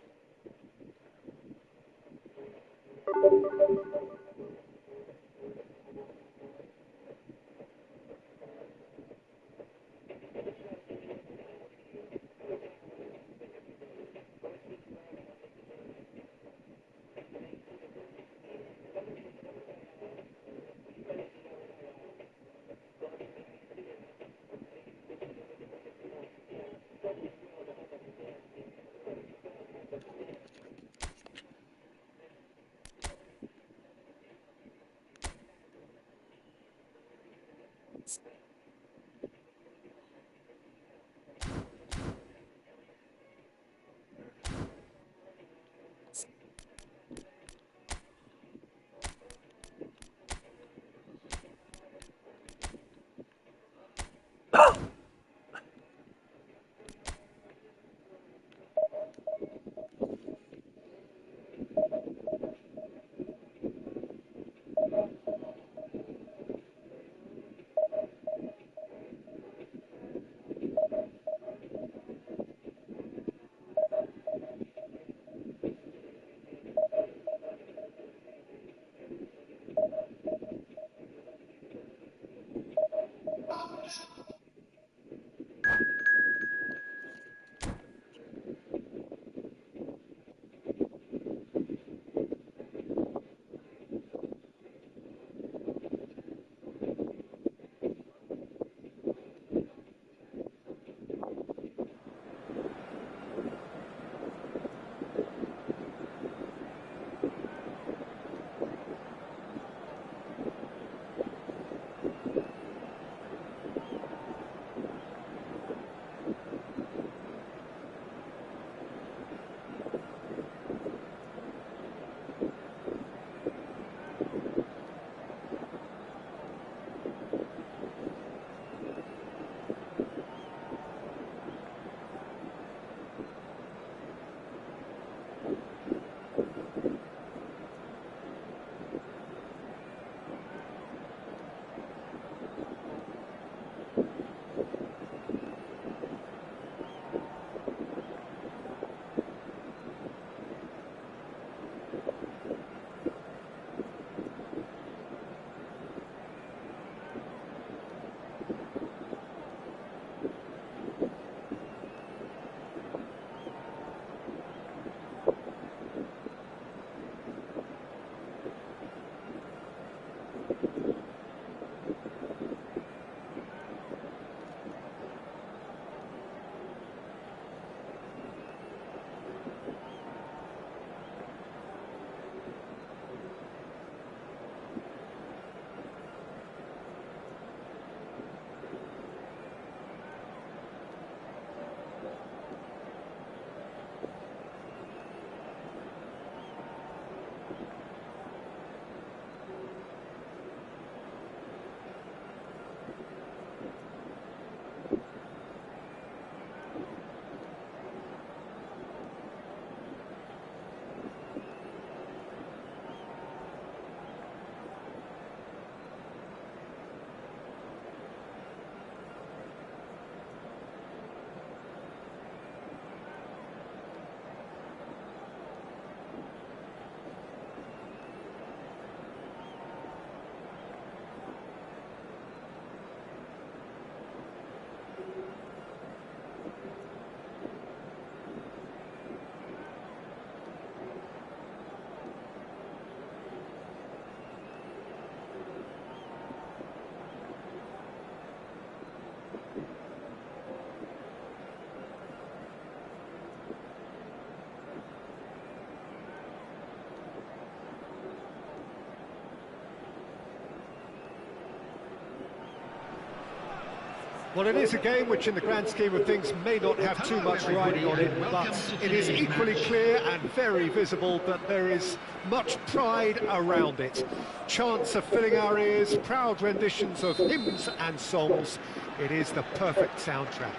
Well, it is a game which, in the grand scheme of things, may not have too much riding on it, but it is equally clear and very visible that there is much pride around it. Chants are filling our ears, proud renditions of hymns and songs. It is the perfect soundtrack.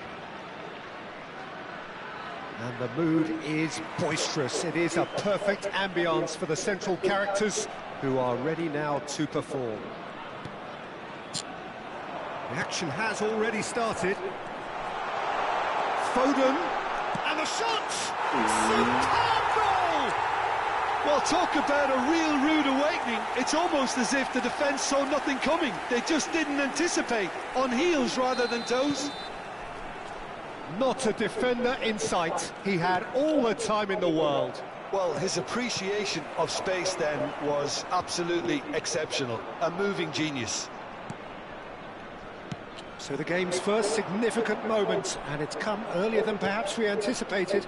And the mood is boisterous. It is a perfect ambience for the central characters, who are ready now to perform. The action has already started. Foden, and the shot! Superb goal! Well, talk about a real rude awakening. It's almost as if the defence saw nothing coming. They just didn't anticipate, on heels rather than toes. Not a defender in sight. He had all the time in the world. Well, his appreciation of space then was absolutely exceptional. A moving genius. So the game's first significant moment, and it's come earlier than perhaps we anticipated.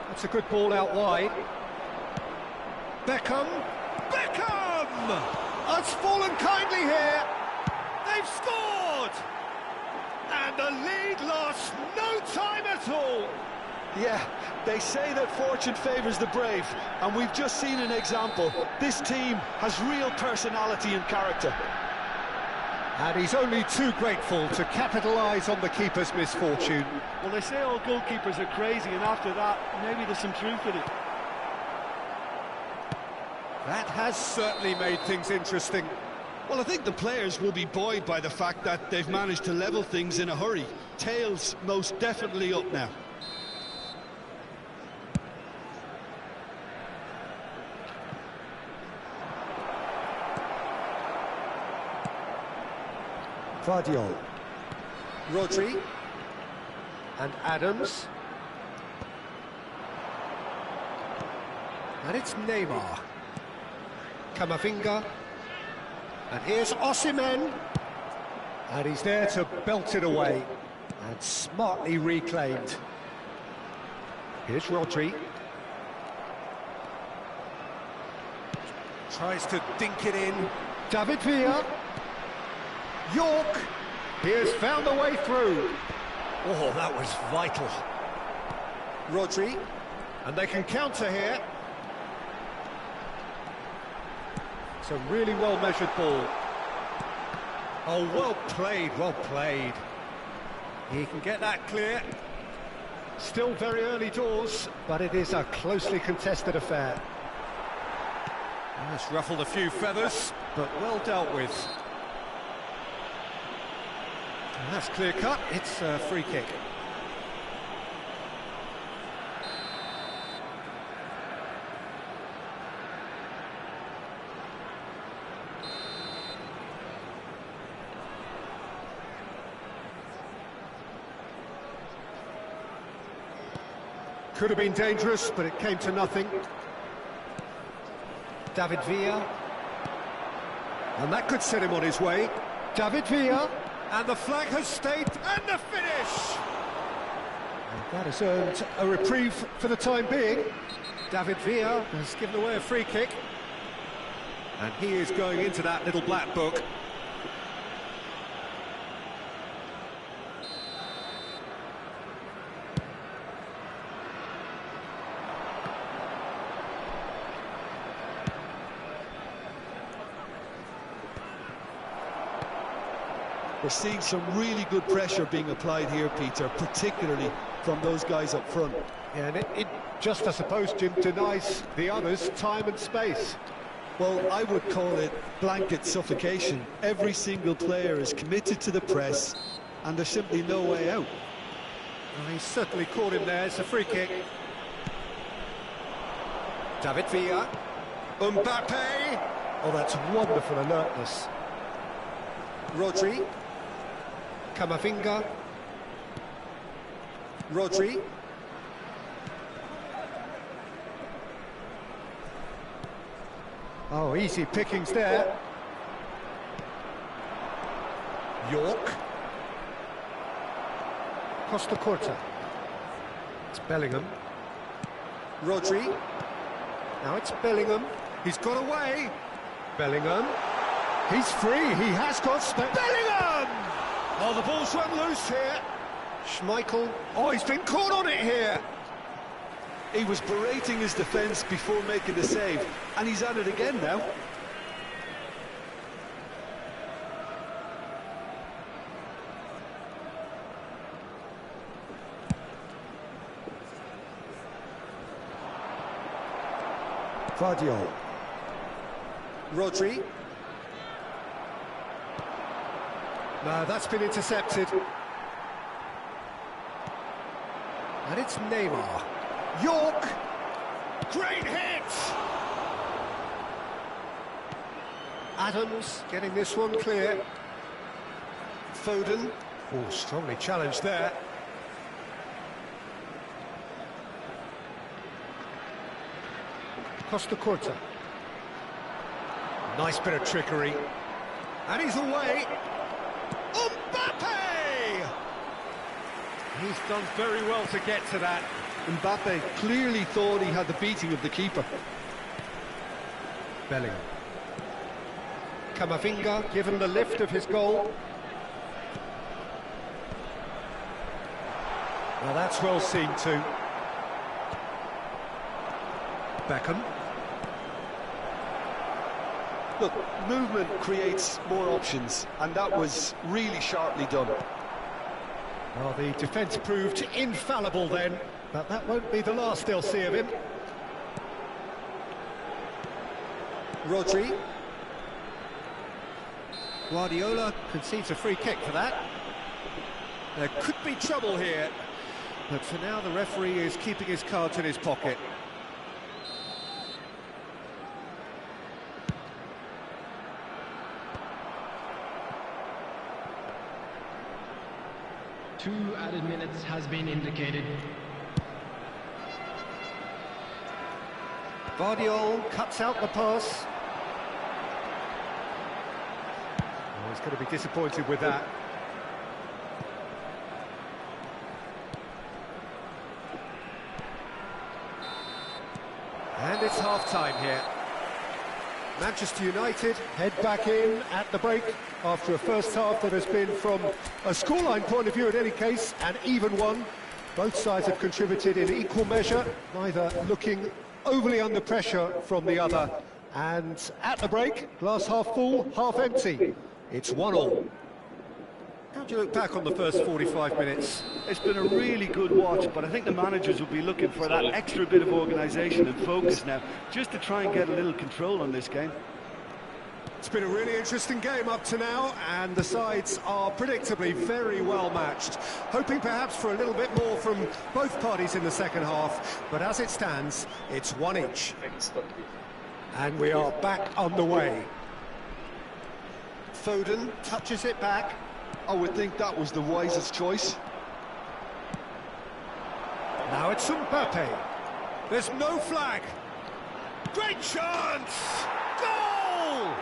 That's a good ball out wide. Beckham! Has fallen kindly here. They've scored! And the lead lost no time at all. Yeah, they say that fortune favours the brave, and we've just seen an example. This team has real personality and character. And he's only too grateful to capitalise on the keeper's misfortune. Well, they say all goalkeepers are crazy, and after that, maybe there's some truth in it. That has certainly made things interesting. Well, I think the players will be buoyed by the fact that they've managed to level things in a hurry. Tails most definitely up now. Vardiol, Rodri, and Adams. And it's Neymar. Camavinga. And here's Osimhen. And he's there to belt it away. And smartly reclaimed. Here's Rodri. Tries to dink it in. David Villa. York. He has found a way through. Oh, that was vital. Rodri. And they can counter here. It's a really well-measured ball. Oh, well played, well played. He can get that clear. Still very early doors, but it is a closely contested affair. That's ruffled a few feathers, but well dealt with. And that's clear cut, it's a free kick. Could have been dangerous, but it came to nothing. David Villa. And that could set him on his way. David Villa. And the flag has stayed. And the finish! And that has earned a reprieve for the time being. David Villa has given away a free kick. And he is going into that little black book. We're seeing some really good pressure being applied here, Peter, particularly from those guys up front. Yeah, and it just, I suppose, Jim, denies the others time and space. Well, I would call it blanket suffocation. Every single player is committed to the press, and there's simply no way out. Well, he's certainly caught him there. It's a free kick. David Villa. Mbappe. Oh, that's wonderful alertness. Rodri. Camavinga. Rodri. Oh, easy pickings there. York. Costa Corta. It's Bellingham. Rodri. Now it's Bellingham. He's got away. Bellingham. He's free. He has got space. Bellingham! Oh, the ball's run loose here. Schmeichel. Oh, he's been caught on it here. He was berating his defence before making the save, and he's at it again now. Vardiol. Rodri. No, that's been intercepted. And it's Neymar. York! Great hit! Adams getting this one clear. Foden. Oh, strongly challenged there. Costa Curta. Nice bit of trickery. And he's away. Mbappe! He's done very well to get to that. Mbappe clearly thought he had the beating of the keeper. Bellingham. Camavinga given the lift of his goal. Well, that's well seen too. Beckham. Look, movement creates more options, and that was really sharply done. Well, the defence proved infallible then, but that won't be the last they'll see of him. Rodri. Guardiola concedes a free kick for that. There could be trouble here, but for now the referee is keeping his cards in his pocket. Two added minutes has been indicated. Vardiol cuts out the pass. Oh, he's going to be disappointed with that. And it's half-time here. Manchester United head back in at the break after a first half that has been, from a scoreline point of view in any case, an even one. Both sides have contributed in equal measure, neither looking overly under pressure from the other. And at the break, glass half full, half empty. It's 1-1. How do you look back on the first 45 minutes? It's been a really good watch, but I think the managers will be looking for that extra bit of organisation and focus now, just to try and get a little control on this game. It's been a really interesting game up to now, and the sides are predictably very well matched. Hoping perhaps for a little bit more from both parties in the second half, but as it stands, it's one each. And we are back underway. Foden touches it back. I would think that was the wisest choice. Now it's Mbappe. There's no flag. Great chance! Goal!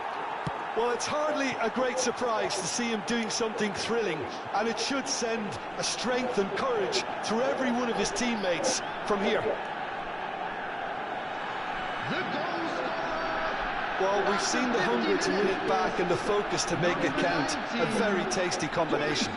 Well, it's hardly a great surprise to see him doing something thrilling, and it should send a strength and courage through every one of his teammates from here. Well, we've seen the hunger to win it back and the focus to make it count. A very tasty combination.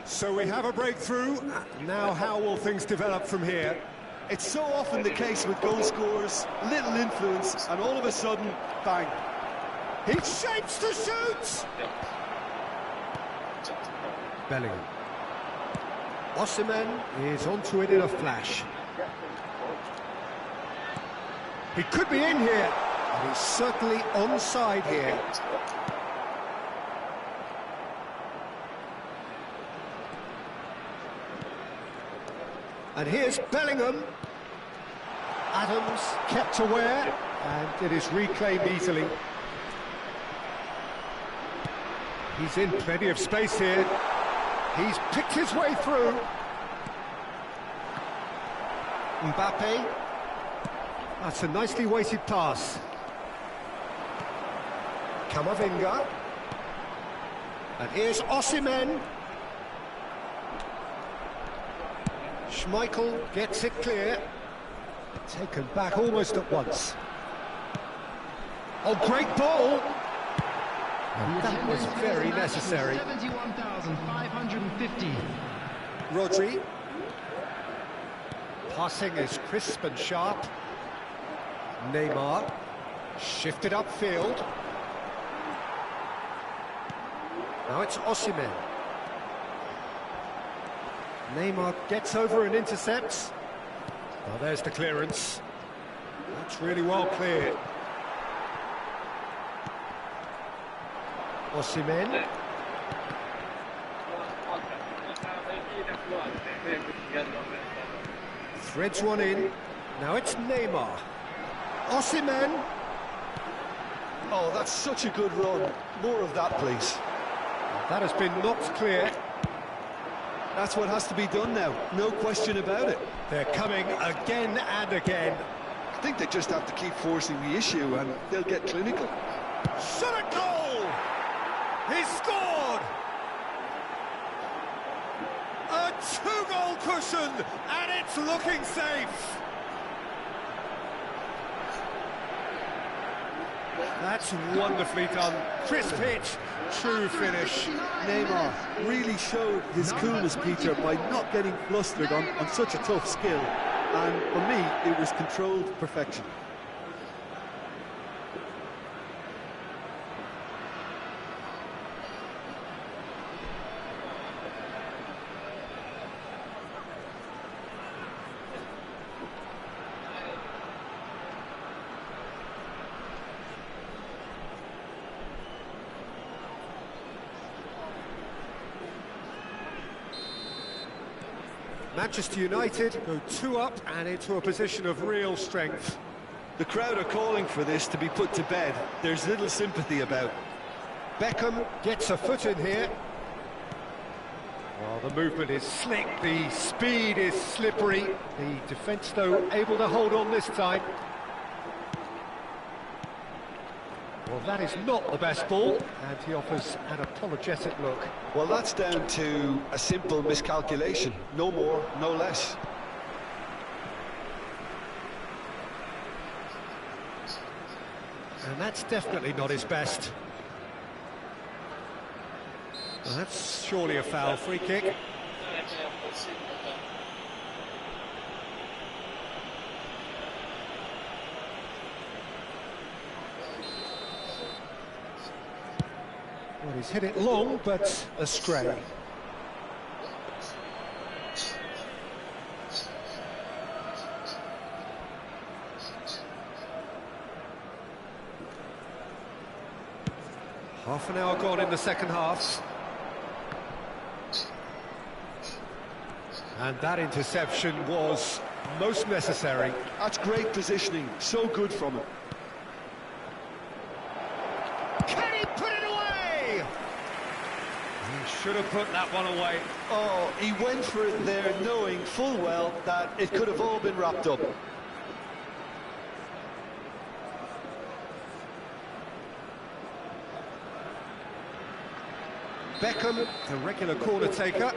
So we have a breakthrough. Now how will things develop from here? It's so often the case with goal scorers, little influence, and all of a sudden, bang. He shapes to shoot! Bellingham. Osimhen is onto it in a flash. He could be in here, and he's certainly onside here. And here's Bellingham. Adams kept aware, and it is reclaimed easily. He's in plenty of space here. He's picked his way through. Mbappe. That's a nicely weighted pass. Camavinga. And here's Osimhen. Schmeichel gets it clear. Taken back almost at once. Oh, great ball! And that was very necessary. 71,550. Rodri. Passing is crisp and sharp. Neymar. Shifted upfield. Now it's Osimhen. Neymar gets over and intercepts. Well, there's the clearance. That's really well cleared. Osimhen. Threads one in. Now it's Neymar. Osimhen. Oh, that's such a good run. More of that, please. That has been knocked clear. That's what has to be done now, no question about it. They're coming again and again. I think they just have to keep forcing the issue and they'll get clinical. Shot at goal! He's scored! A two-goal cushion, and it's looking safe. That's wonderfully done. Crisp hit, true finish. Neymar really showed his coolness, Peter, by not getting flustered on such a tough skill. And for me, it was controlled perfection. Manchester United go 2 up and into a position of real strength. The crowd are calling for this to be put to bed. There's little sympathy about. Beckham gets a foot in here. Well, the movement is slick, the speed is slippery. The defence, though, able to hold on this time. Well, that is not the best ball, and he offers an apologetic look. Well, that's down to a simple miscalculation. No more, no less. And that's definitely not his best. Well, that's surely a foul. Free kick. Well, he's hit it long, but astray. Half an hour gone in the second half. And that interception was most necessary. That's great positioning, so good from him. Can he put it away? He should have put that one away. Oh, he went for it there knowing full well that it could have all been wrapped up. Beckham, the regular corner taker.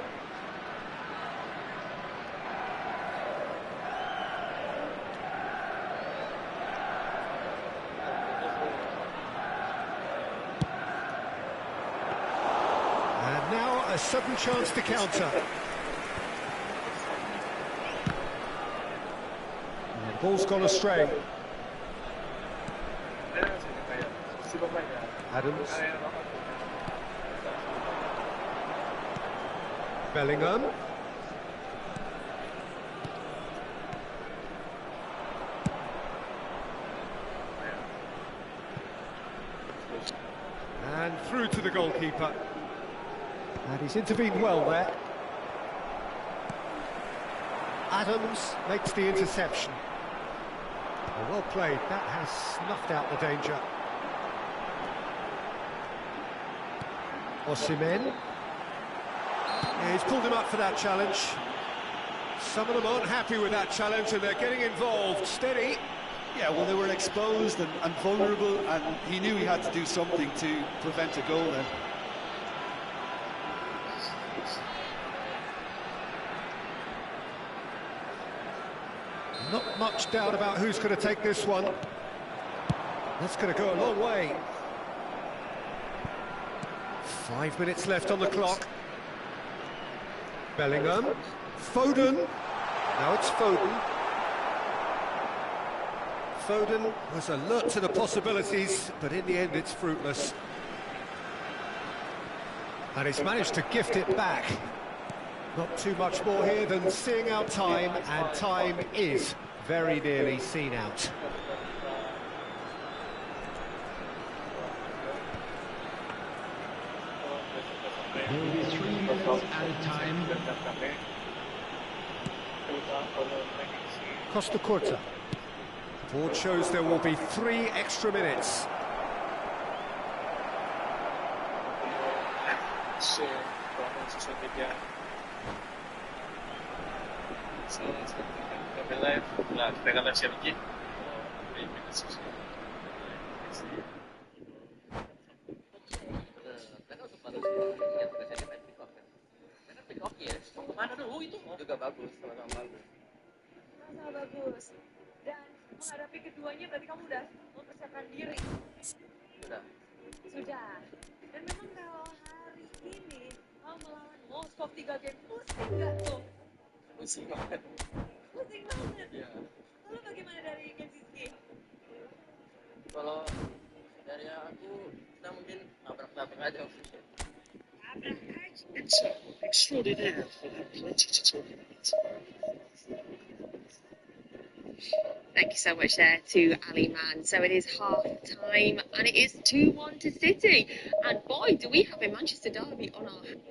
And now a sudden chance to counter. And the ball's gone astray. Adams. Bellingham. And through to the goalkeeper. And he's intervened well there. Adams makes the interception. Oh, well played, that has snuffed out the danger. Osimhen. Yeah, he's pulled him up for that challenge. Some of them aren't happy with that challenge and they're getting involved. Steady. Yeah, well, they were exposed and vulnerable, and he knew he had to do something to prevent a goal then. Not much doubt about who's going to take this one. That's going to go a long way. 5 minutes left on the clock. Bellingham. Foden. Now it's Foden. Foden was alert to the possibilities, but in the end it's fruitless. And he's managed to gift it back. Not too much more here than seeing out time, and time is very nearly seen out. There will be 3 minutes added time. Costa Curta. Board shows there will be 3 extra minutes. Bagus. Dan menghadapi keduanya berarti kamu udah mempersiapkan diri. Sudah. Dan memang kalau hari ini kamu melawan Moskow 3 game, pusing nggak tuh? Pusing banget. Pusing banget. Iya. Lalu bagaimana dari game Siski? Kalau dari aku, kita mungkin nabrak-nabrak aja. Nabrak aja. It's extraordinaire for that plenty to talk about. Thank you so much there to Ali Man. So it is half time and it is 2-1 to City. And boy, do we have a Manchester derby on our hands.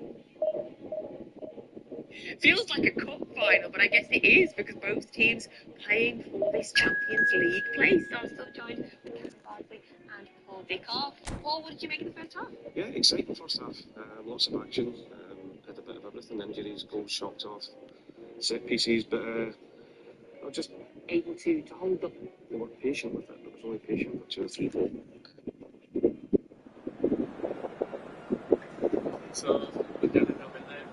Feels like a cup final, but I guess it is because both teams playing for this Champions League place. So I'm still joined with Kevin Bardsley and Paul Dickoff. Paul, what did you make of the first half? Yeah, exciting first half. Lots of action. Had a bit of everything. Injuries, goals shocked off, set pieces, but just Able to hold up. they were patient with it. It was only patient for 2 or 3 days. So, we're down a little bit there.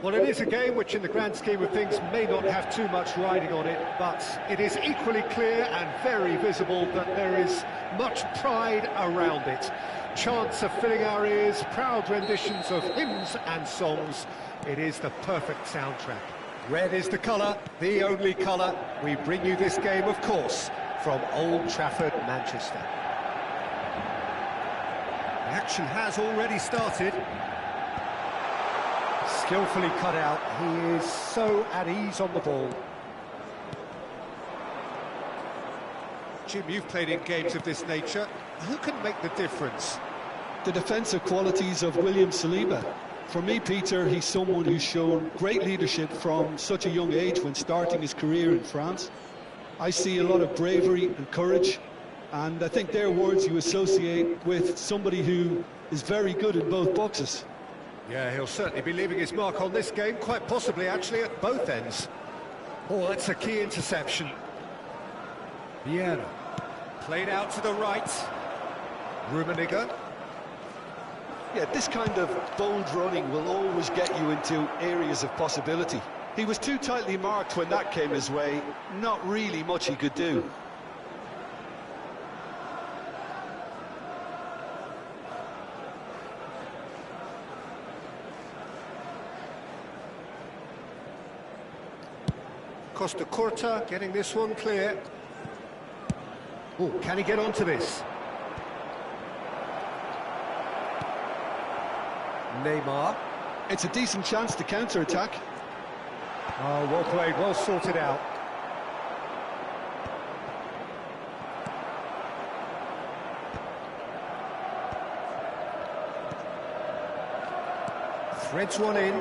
Well, it is a game which, in the grand scheme of things, may not have too much riding on it, but it is equally clear and very visible that there is much pride around it. Chants are filling our ears, proud renditions of hymns and songs. It is the perfect soundtrack. Red is the colour, the only colour. We bring you this game, of course, from Old Trafford, Manchester. The action has already started. Skillfully cut out. He is so at ease on the ball. Jim, you've played in games of this nature. Who can make the difference? The defensive qualities of William Saliba. For me, Peter, he's someone who's shown great leadership from such a young age when starting his career in France. I see a lot of bravery and courage, and I think they're words you associate with somebody who is very good in both boxes. Yeah, he'll certainly be leaving his mark on this game, quite possibly actually at both ends. Oh, that's a key interception. Vieira, played out to the right. Rummenigge. Yeah, this kind of bold running will always get you into areas of possibility. He was too tightly marked when that came his way, not really much he could do. Costa Curta getting this one clear. Oh, can he get onto this? Neymar. It's a decent chance to counter-attack. Oh, well played, well sorted out. Threads one in.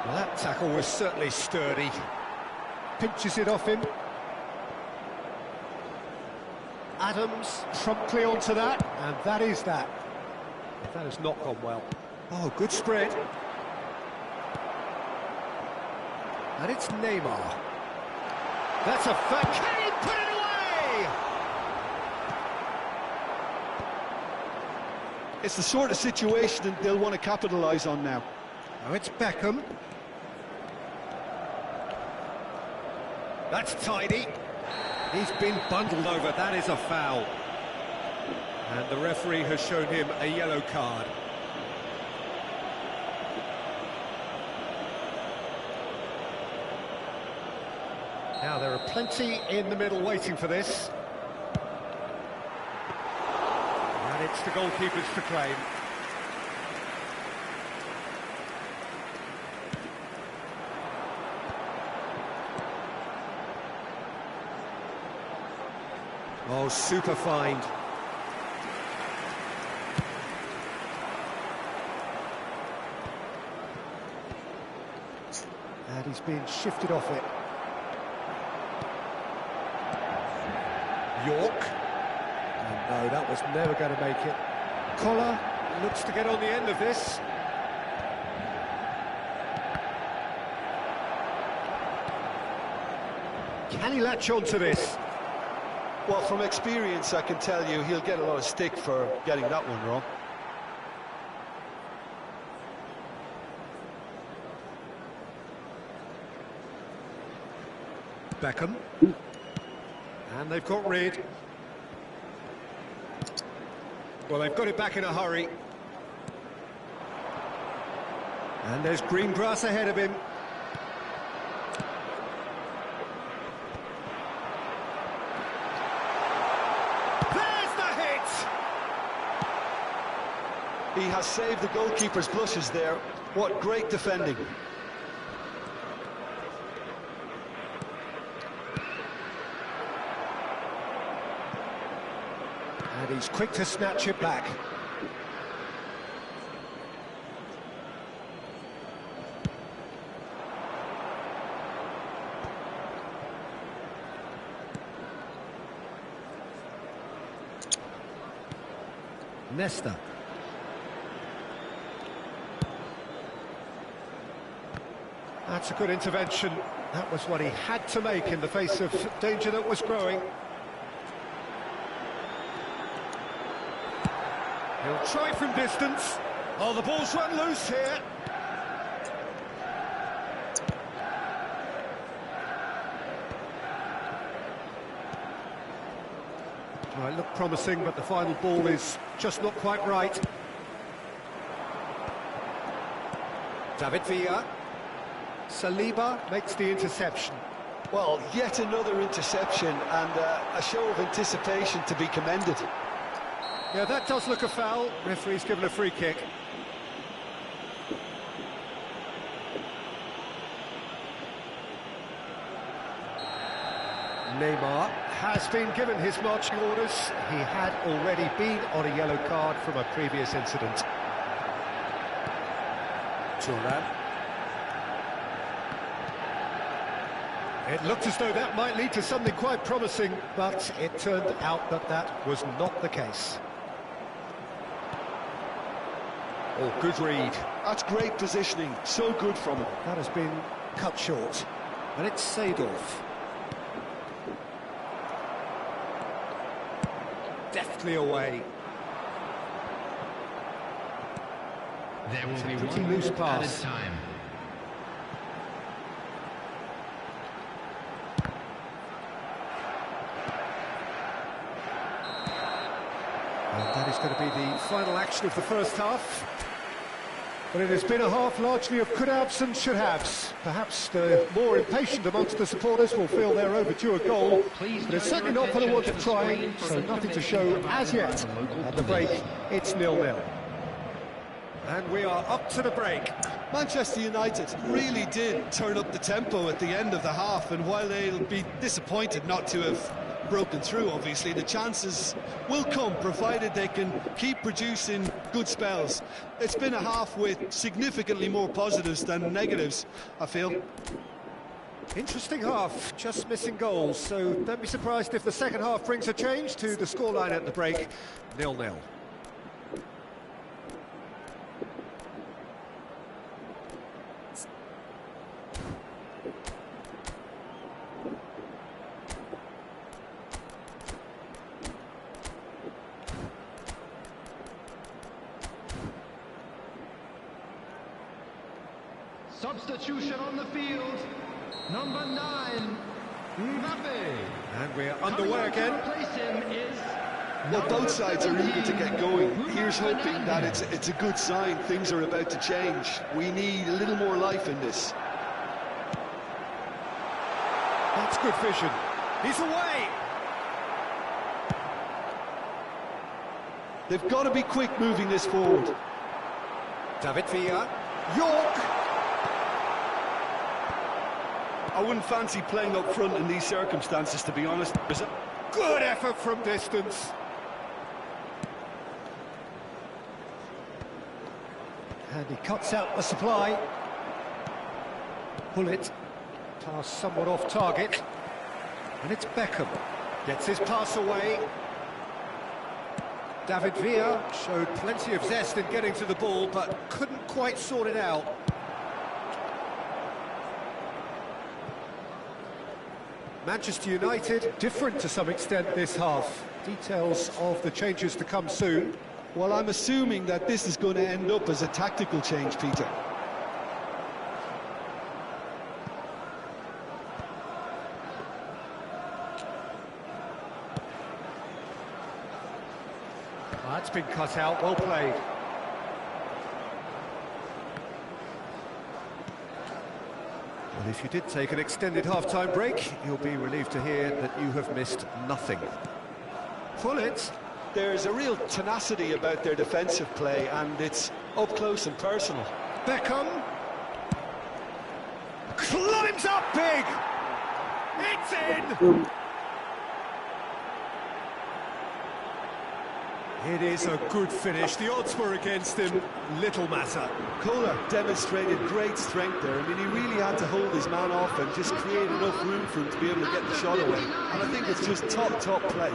Well, that tackle was certainly sturdy. Pinches it off him. Adams promptly onto that, and that is that. That has not gone well. Oh, good spread. And it's Neymar. That's a fact. Can he put it away? It's the sort of situation that they'll want to capitalise on now. Now it's Beckham. That's tidy. He's been bundled over, that is a foul. And the referee has shown him a yellow card. Now there are plenty in the middle waiting for this. And it's the goalkeepers to claim. Oh, super find. And he's being shifted off it. York. Oh, no, that was never going to make it. Collar looks to get on the end of this. Can he latch on to this? Well, from experience, I can tell you he'll get a lot of stick for getting that one wrong. Beckham. And they've got rid. Well, they've got it back in a hurry. And there's green grass ahead of him. He has saved the goalkeeper's blushes there. What great defending. And he's quick to snatch it back. Nesta. That's a good intervention. That was what he had to make in the face of danger that was growing. He'll try from distance. Oh, the ball's run loose here. Well, it looked promising, but the final ball is just not quite right. David Villa. Saliba makes the interception. Well, yet another interception and a show of anticipation to be commended. Yeah, that does look a foul. Referee's given a free kick. Neymar has been given his marching orders. He had already been on a yellow card from a previous incident. Thuram. It looked as though that might lead to something quite promising, but it turned out that that was not the case. Oh, good read. That's great positioning, so good from him. That has been cut short, and it's Seedorf. Deftly away. There will be Pretty one loose at pass. a time. And that is going to be the final action of the first half. But it has been a half largely of could-haves and should-haves. Perhaps the more impatient amongst the supporters will feel they're overdue a goal. But it's certainly not for the want of trying, so nothing to show as yet. At the break, it's 0-0. And we are up to the break. Manchester United really did turn up the tempo at the end of the half, and while they'll be disappointed not to have broken through, obviously, the chances will come, provided they can keep producing good spells. It's been a half with significantly more positives than negatives, I feel. Interesting half, just missing goals, so don't be surprised if the second half brings a change to the scoreline at the break, 0-0. Substitution on the field. Number 9, Mbappe. And we're underway again. To replace him is Well, both sides are eager to get going. Here's hoping that it's a good sign. Things are about to change. We need a little more life in this. That's good vision. He's away. They've got to be quick moving this forward. David Villa. York. I wouldn't fancy playing up front in these circumstances, to be honest. Good effort from distance. And he cuts out the supply. Bullet. Pass somewhat off target. And it's Beckham. Gets his pass away. David Villa showed plenty of zest in getting to the ball, but couldn't quite sort it out. Manchester United, different to some extent this half. Details of the changes to come soon. Well, I'm assuming that this is going to end up as a tactical change, Peter. That's been cut out, well played. Well, if you did take an extended half-time break, you'll be relieved to hear that you have missed nothing. Pullet. There's a real tenacity about their defensive play, and it's up close and personal. Beckham. Climbs up big. It's in. It is a good finish. The odds were against him. Little matter. Kohler demonstrated great strength there. I mean, he really had to hold his man off and just create enough room for him to be able to get the shot away. And I think it's just top play.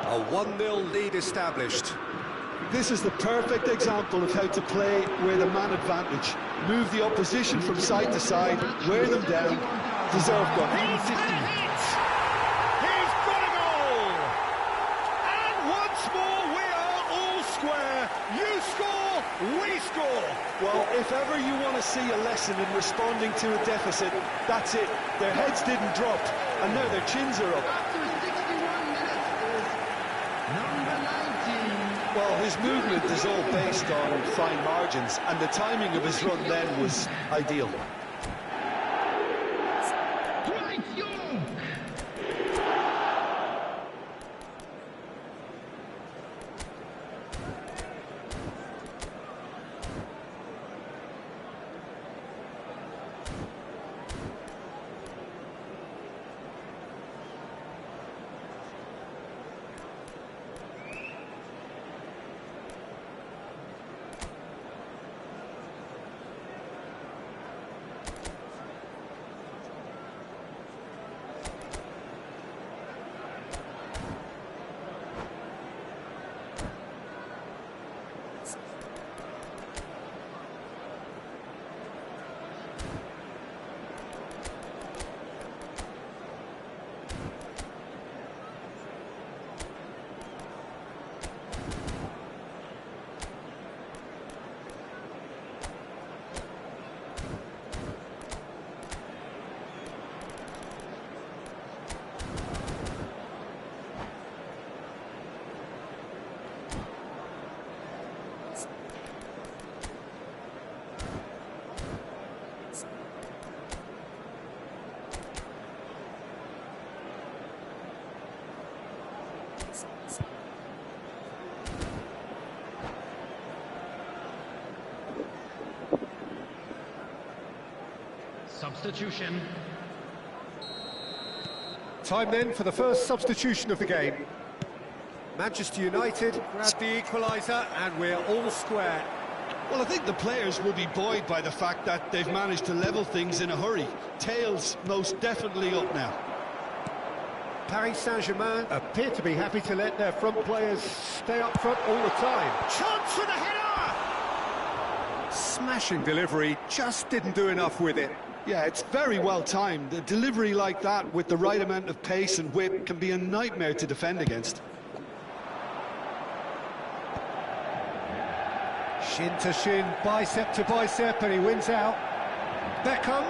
A 1-0 lead established. This is the perfect example of how to play with a man advantage. Move the opposition from side to side, wear them down, deserve goal. He's had it! He's got a goal! And once more, square, you score, we score. Well, if ever you want to see a lesson in responding to a deficit, that's it. Their heads didn't drop, and now their chins are up. After 61 minutes is number 19. Well, his movement is all based on fine margins, and the timing of his run then was ideal. Dwight York. Substitution. Time then for the first substitution of the game. Manchester United grab the equaliser and we're all square. Well, I think the players will be buoyed by the fact that they've managed to level things in a hurry. Tails most definitely up now. Paris Saint-Germain appear to be happy to let their front players stay up front all the time. Chance for the header! Smashing delivery, just didn't do enough with it. Yeah, it's very well timed. A delivery like that with the right amount of pace and whip can be a nightmare to defend against. Shin to shin, bicep to bicep, and he wins out. Beckham.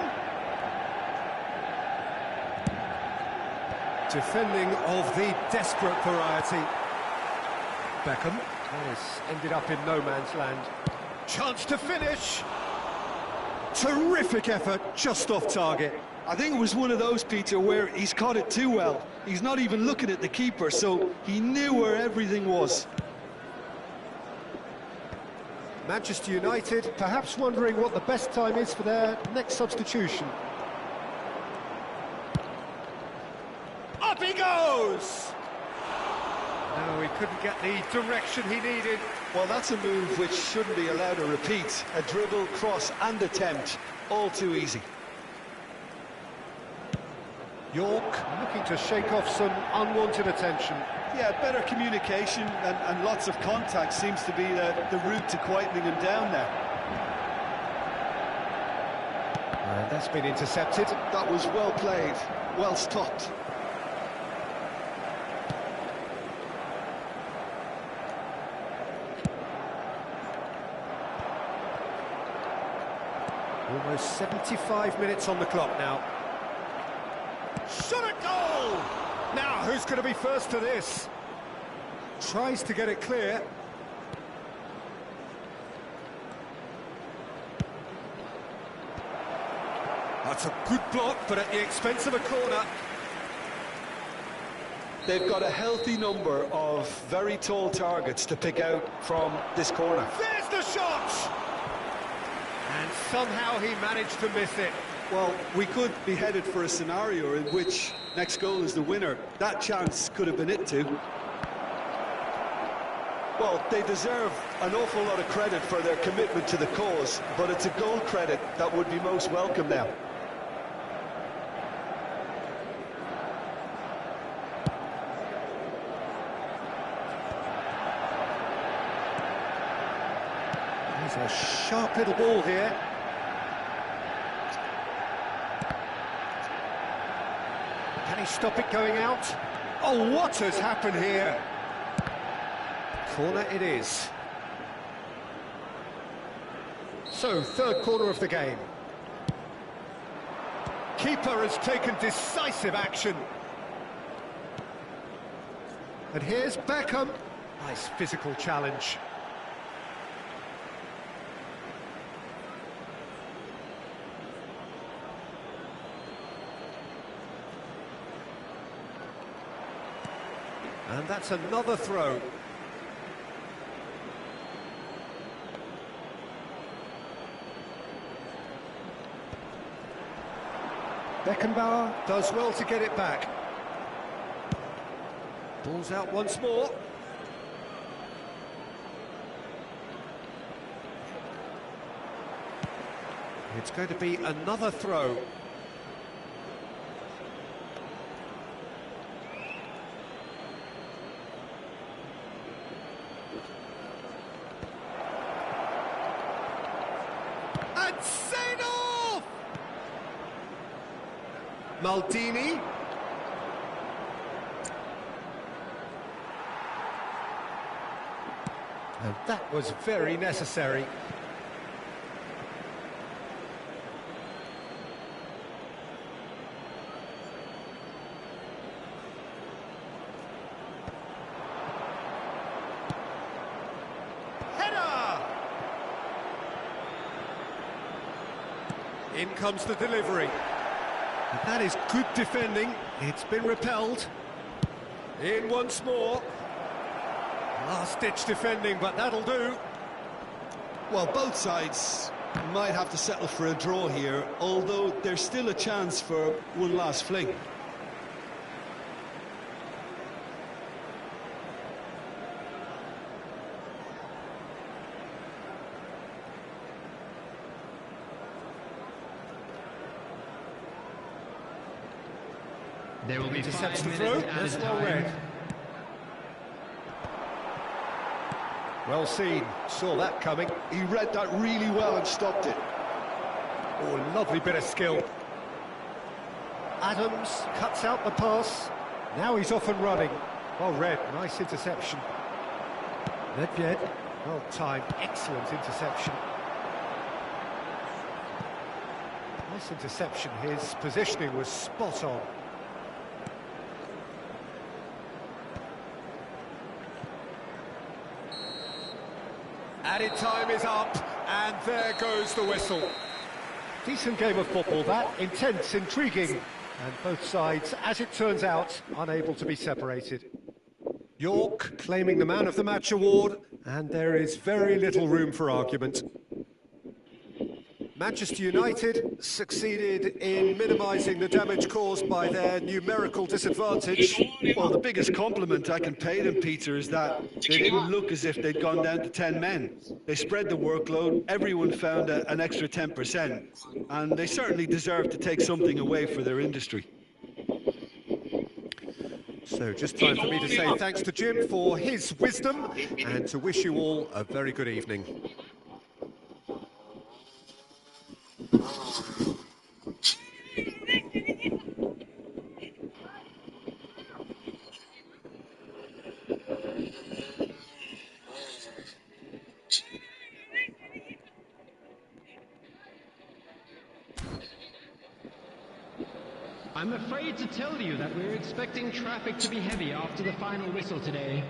Defending of the desperate variety. Beckham has ended up in no man's land. Chance to finish. Terrific effort, just off target. I think it was one of those, Peter, where he's caught it too well. He's not even looking at the keeper, so he knew where everything was. Manchester United perhaps wondering what the best time is for their next substitution. Up he goes! No, he couldn't get the direction he needed. Well, that's a move which shouldn't be allowed to repeat. A dribble, cross and attempt, all too easy. York looking to shake off some unwanted attention. Yeah, better communication and lots of contact seems to be the route to quietening him down now. And that's been intercepted. That was well played, well stopped. Almost 75 minutes on the clock now. Shot at goal! Now, who's going to be first to this? Tries to get it clear. That's a good block, but at the expense of a corner. They've got a healthy number of very tall targets to pick out from this corner. There's the shot! And somehow he managed to miss it. Well, we could be headed for a scenario in which next goal is the winner. That chance could have been it too. Well, they deserve an awful lot of credit for their commitment to the cause, but it's a goal credit that would be most welcome now. There's a sharp little ball here. Can he stop it going out? Oh, what has happened here? Corner it is. So, third corner of the game. Keeper has taken decisive action. And here's Beckham. Nice physical challenge. And that's another throw. Beckenbauer does well to get it back. Ball's out once more. It's going to be another throw. And Seedorf! Maldini. And that was very necessary. Header! In comes the delivery. And that is good defending. It's been repelled. In once more. Last-ditch defending, but that'll do. Well, both sides might have to settle for a draw here, although there's still a chance for one last fling. There will be Intercepts 5 the minutes throw. added That's well time. read. Well seen. Saw that coming. He read that really well and stopped it. Oh, lovely bit of skill. Adams cuts out the pass. Now he's off and running. Well read. Nice interception. Nedved. Well timed. Excellent interception. Nice interception. His positioning was spot on. Added time is up, and there goes the whistle. Decent game of football, that. Intense, intriguing, and both sides, as it turns out, unable to be separated. York claiming the Man of the Match award, and there is very little room for argument. Manchester United succeeded in minimising the damage caused by their numerical disadvantage. Well, the biggest compliment I can pay them, Peter, is that they didn't look as if they'd gone down to 10 men. They spread the workload, everyone found an extra 10%, and they certainly deserve to take something away for their industry. So just time for me to say thanks to Jim for his wisdom, and to wish you all a very good evening. I'm afraid to tell you that we're expecting traffic to be heavy after the final whistle today.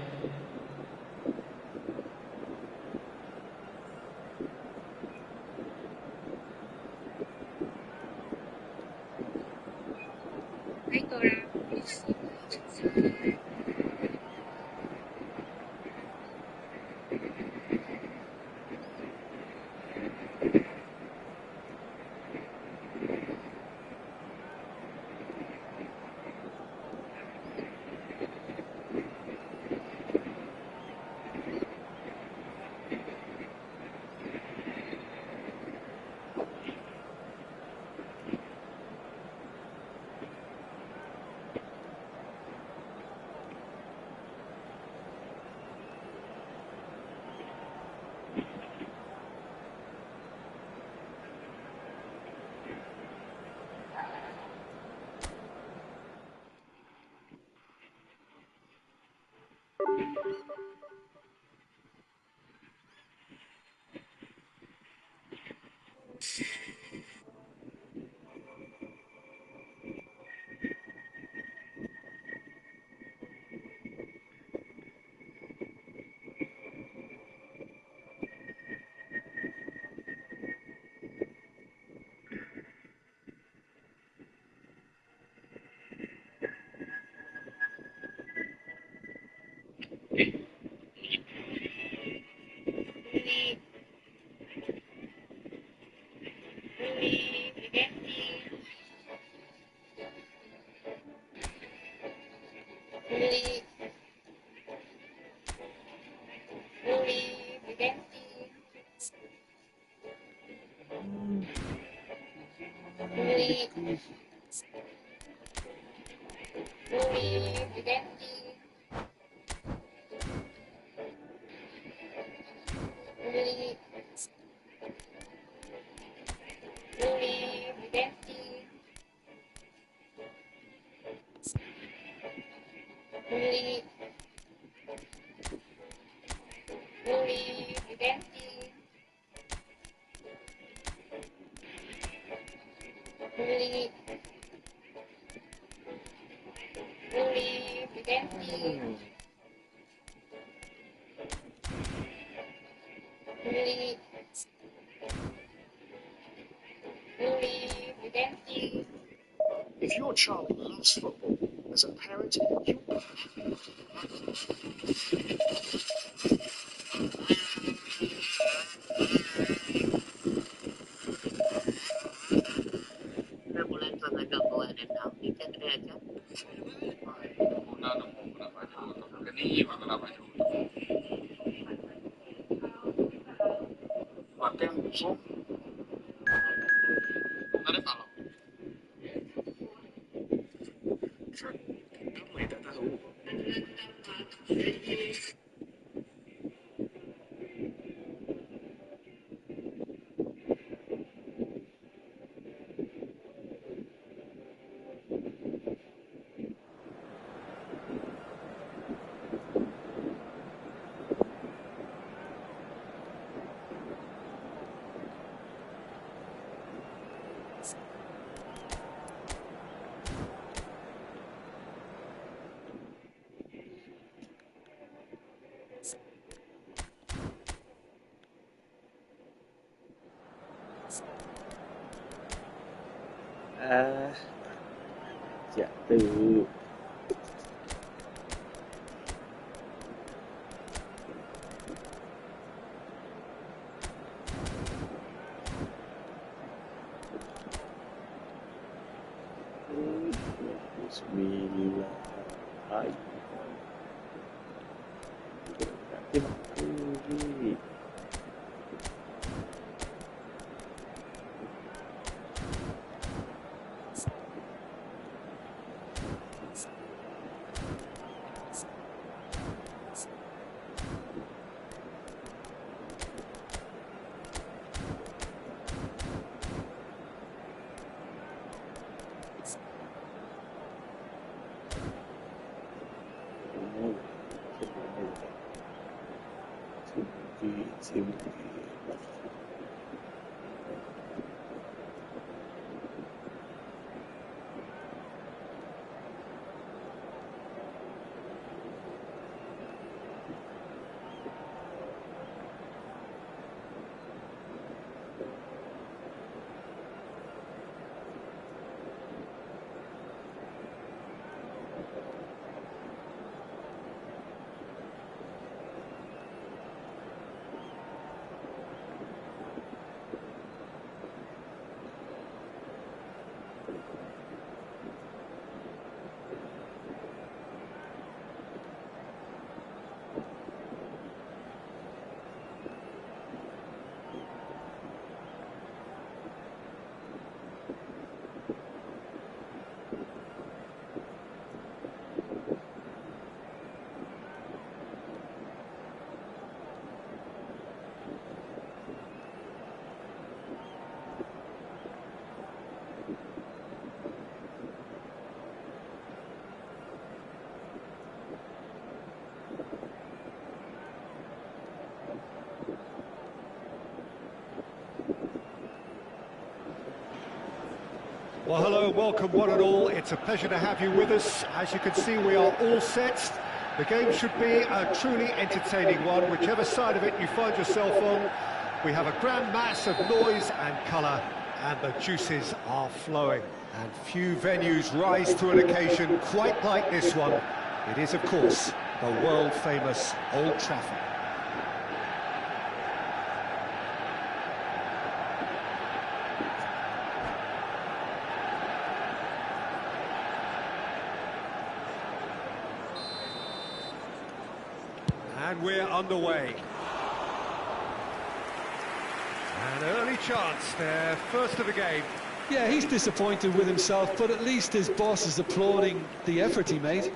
If your child loves football, as a parent, you tak tahu. Dạ từ Bismillah. Well, hello, welcome one and all. It's a pleasure to have you with us. As you can see, we are all set. The game should be a truly entertaining one, whichever side of it you find yourself on. We have a grand mass of noise and colour, and the juices are flowing. And few venues rise to an occasion quite like this one. It is, of course, the world-famous Old Trafford. And we're underway. An early chance, their first of the game. Yeah, he's disappointed with himself, but at least his boss is applauding the effort he made.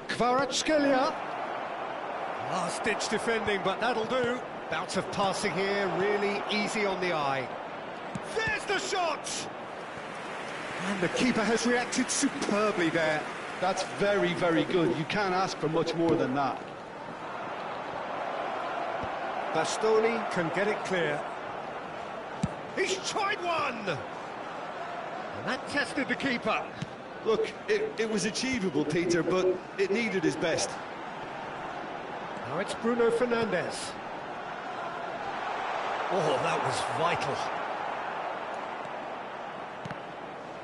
Kvaratskhelia. Last-ditch defending, but that'll do. Bout of passing here, really easy on the eye. There's the shot! And the keeper has reacted superbly there. That's very, very good. You can't ask for much more than that. Bastoni can get it clear. He's tried one! And that tested the keeper. Look, it was achievable, Peter, but it needed his best. Now it's Bruno Fernandes. Oh, that was vital.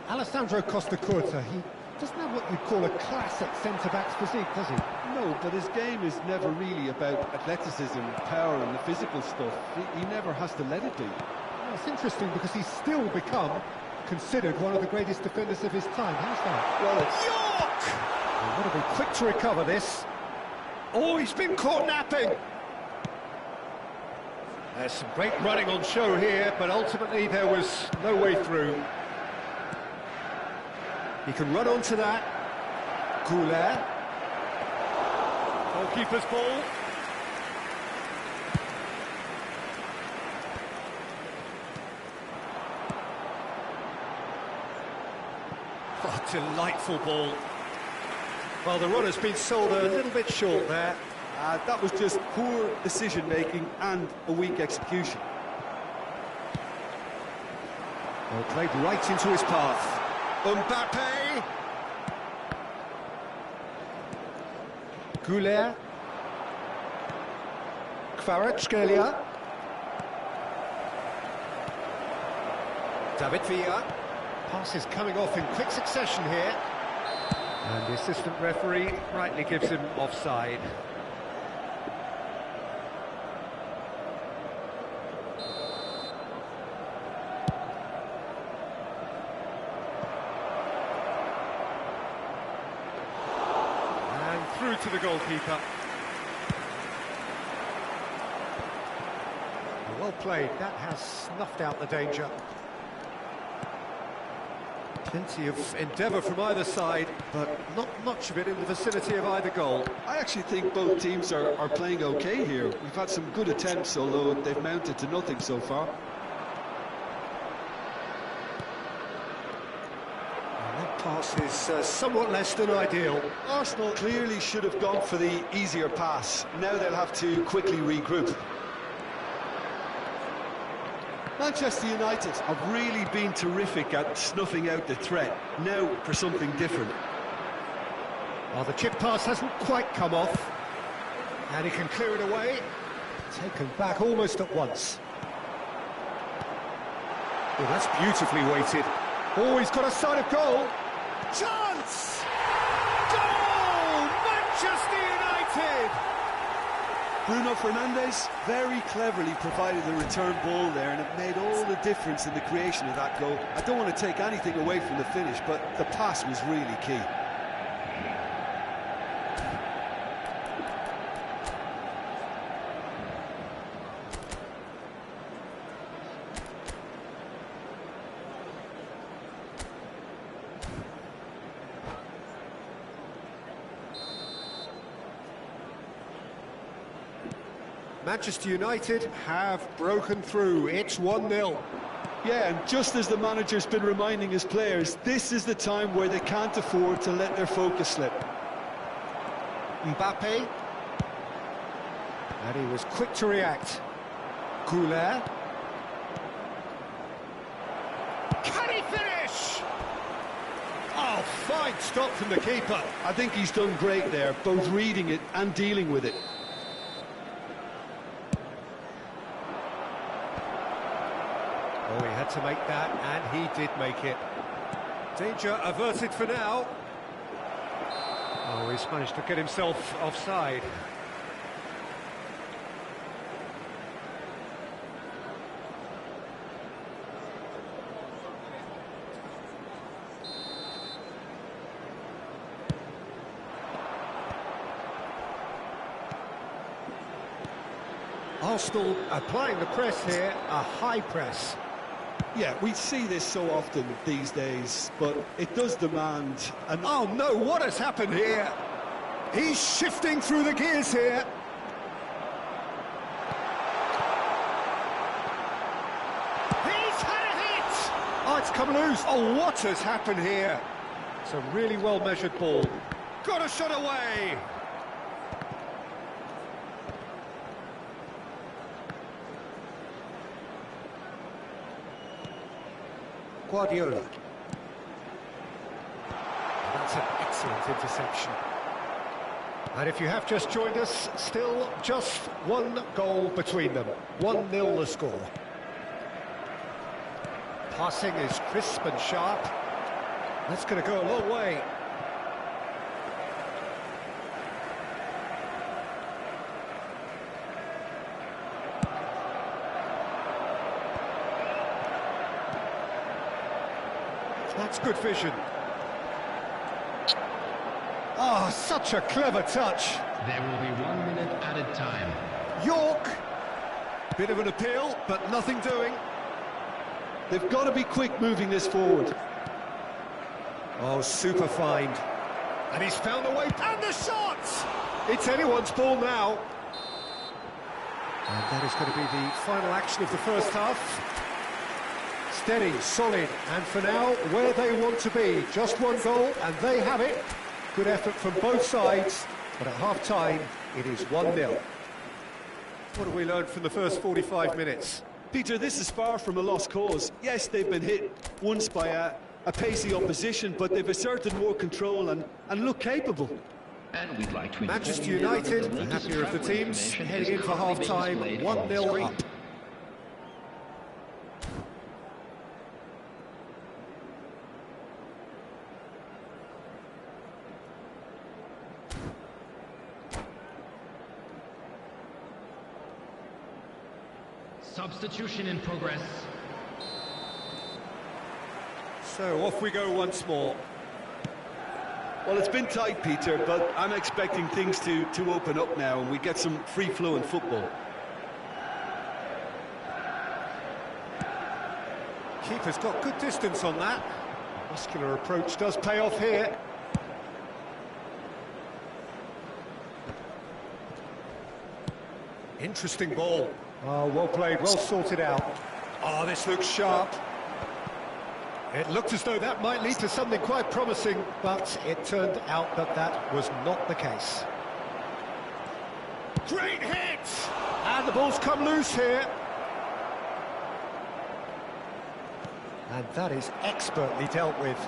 Alessandro Costa Curta, he doesn't have what you'd call a classic centre-back's physique, does he? No, but his game is never really about athleticism, power and the physical stuff. He never has to let it be. Well, it's interesting because he's still become considered one of the greatest defenders of his time. How's that? Well, it's... York! He's got to be quick to recover this. Oh, he's been caught napping. There's some great running on show here, but ultimately there was no way through. He can run onto that. Goulet. Goalkeeper's ball. Oh, delightful ball. Well, the runner's been sold a little bit short there. That was just poor decision-making and a weak execution. Well, played right into his path. Mbappe! Goulet. Kvaratskhelia. David Villa. Passes coming off in quick succession here. And the assistant referee rightly gives him offside. Through to the goalkeeper. Well played, that has snuffed out the danger. Plenty of endeavour from either side, but not much of it in the vicinity of either goal. I actually think both teams are playing okay here. We've had some good attempts, although they've mounted to nothing so far. Pass is somewhat less than ideal. Arsenal clearly should have gone for the easier pass. Now they'll have to quickly regroup. Manchester United have really been terrific at snuffing out the threat. Now for something different. Well, the chip pass hasn't quite come off. And he can clear it away. Taken back almost at once. Oh, that's beautifully weighted. Oh, he's got a sight of goal. Chance! Goal! Manchester United! Bruno Fernandes very cleverly provided the return ball there, and it made all the difference in the creation of that goal. I don't want to take anything away from the finish, but the pass was really key. Manchester United have broken through. It's 1-0. Yeah, and just as the manager's been reminding his players, this is the time where they can't afford to let their focus slip. Mbappe. And he was quick to react. Goulet. Can he finish? Oh, fine stop from the keeper. I think he's done great there, both reading it and dealing with it. Oh, he had to make that, and he did make it. Danger averted for now. Oh, he's managed to get himself offside. Arsenal applying the press here, a high press. Yeah, we see this so often these days, but it does demand an... Oh no, what has happened here? He's shifting through the gears here. He's had a hit! Oh, it's come loose. Oh, what has happened here? It's a really well-measured ball. Got a shot away! Guardiola. That's an excellent interception. And if you have just joined us, still just one goal between them. 1-0 the score. Passing is crisp and sharp. That's going to go a long way. That's good vision. Oh, such a clever touch. There will be 1 minute added time. York. Bit of an appeal, but nothing doing. They've got to be quick moving this forward. Oh, super find. And he's found a way. And the shot! It's anyone's ball now. And that is going to be the final action of the first half. Steady, solid, and for now, where they want to be. Just one goal, and they have it. Good effort from both sides, but at half-time, it is 1-0. What have we learned from the first 45 minutes? Peter, this is far from a lost cause. Yes, they've been hit once by a pacey opposition, but they've asserted more control and look capable. And we'd like to Manchester United, the happier of the teams, heading in for half-time, 1-0 up. Substitution in progress. So off we go once more. Well, it's been tight, Peter, but I'm expecting things to open up now and we get some free-flowing football. Keeper's got good distance on that. Muscular approach does pay off here. Interesting ball. Oh, well played, well sorted out. Oh, this looks sharp. It looked as though that might lead to something quite promising, but it turned out that that was not the case. Great hit! And the ball's come loose here. And that is expertly dealt with.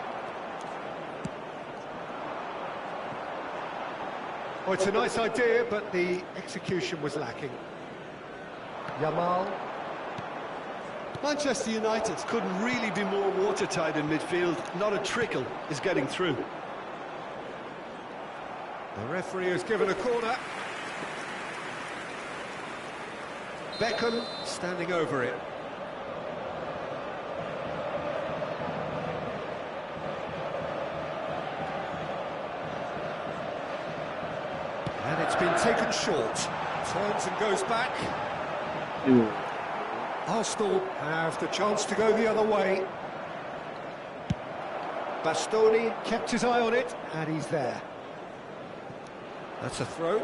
Oh, it's a nice idea, but the execution was lacking. Yamal. Manchester United couldn't really be more watertight in midfield. Not a trickle is getting through. The referee has given a corner. Beckham standing over it. And it's been taken short. Turns and goes back. Arsenal have the chance to go the other way. Bastoni kept his eye on it, and he's there. That's a throw.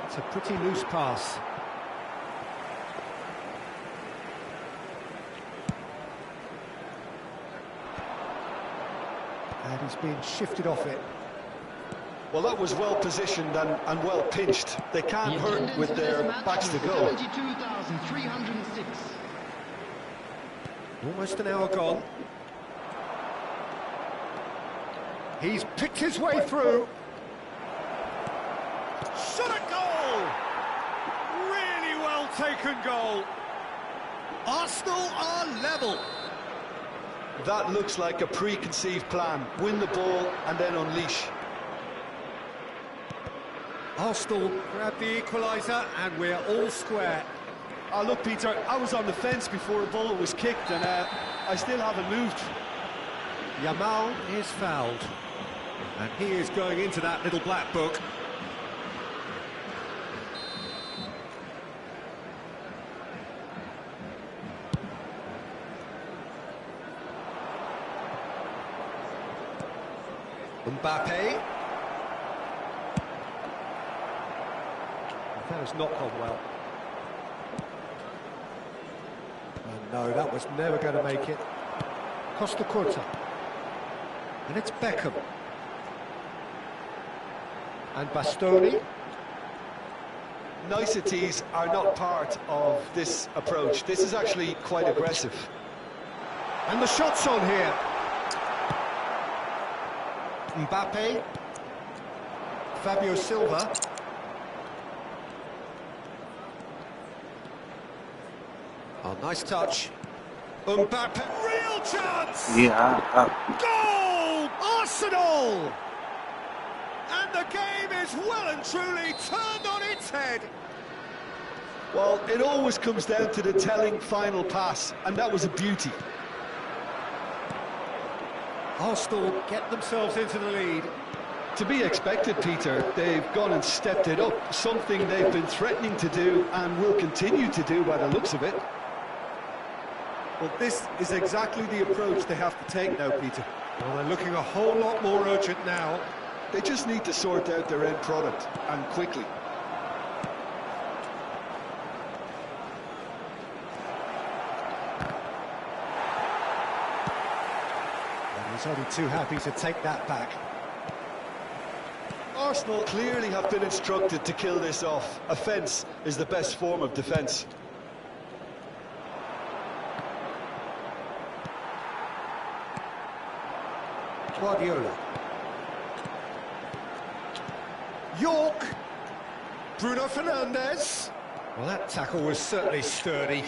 It's a pretty loose pass. And he's being shifted off it. Well, that was well positioned and well pinched. They can't hurt with their backs to goal. 72,306. Almost an hour gone. He's picked his way through. Shot a goal! Really well taken goal. Arsenal are level. That looks like a preconceived plan. Win the ball and then unleash. Arsenal grab the equaliser and we're all square. Oh, look, Peter, I was on the fence before the ball was kicked, and I still haven't moved. Yamal is fouled. And he is going into that little black book. Mbappe. That has not gone well. And no, that was never going to make it. Costa Curta. And it's Beckham. And Bastoni. Niceties are not part of this approach. This is actually quite aggressive. And the shot's on here. Mbappe. Fabio Silva. Oh, nice touch. Mbappe, real chance! Yeah. Goal! Arsenal! And the game is well and truly turned on its head. Well, it always comes down to the telling final pass, and that was a beauty. Arsenal get themselves into the lead. To be expected, Peter. They've gone and stepped it up, something they've been threatening to do and will continue to do by the looks of it. Well, this is exactly the approach they have to take now, Peter. Well, they're looking a whole lot more urgent now. They just need to sort out their end product, and quickly. And he's only too happy to take that back. Arsenal clearly have been instructed to kill this off. Offence is the best form of defence. Guardiola. York. Bruno Fernandes. Well, that tackle was certainly sturdy.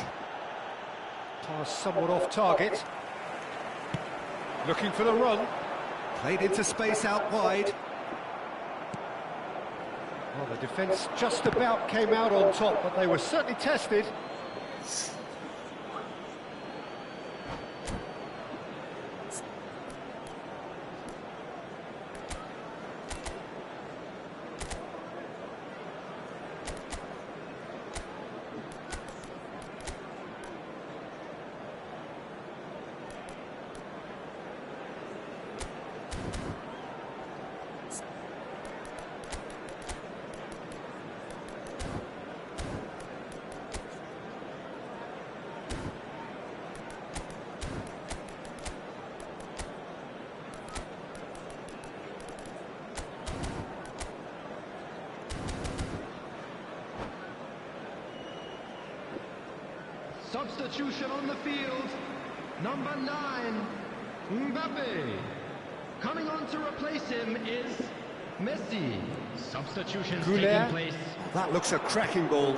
Pass somewhat off target. Looking for the run. Played into space out wide. Well, the defence just about came out on top, but they were certainly tested. Substitution on the field. Number 9, Mbappe. Coming on to replace him is Messi. Substitution taking place. That looks a cracking ball.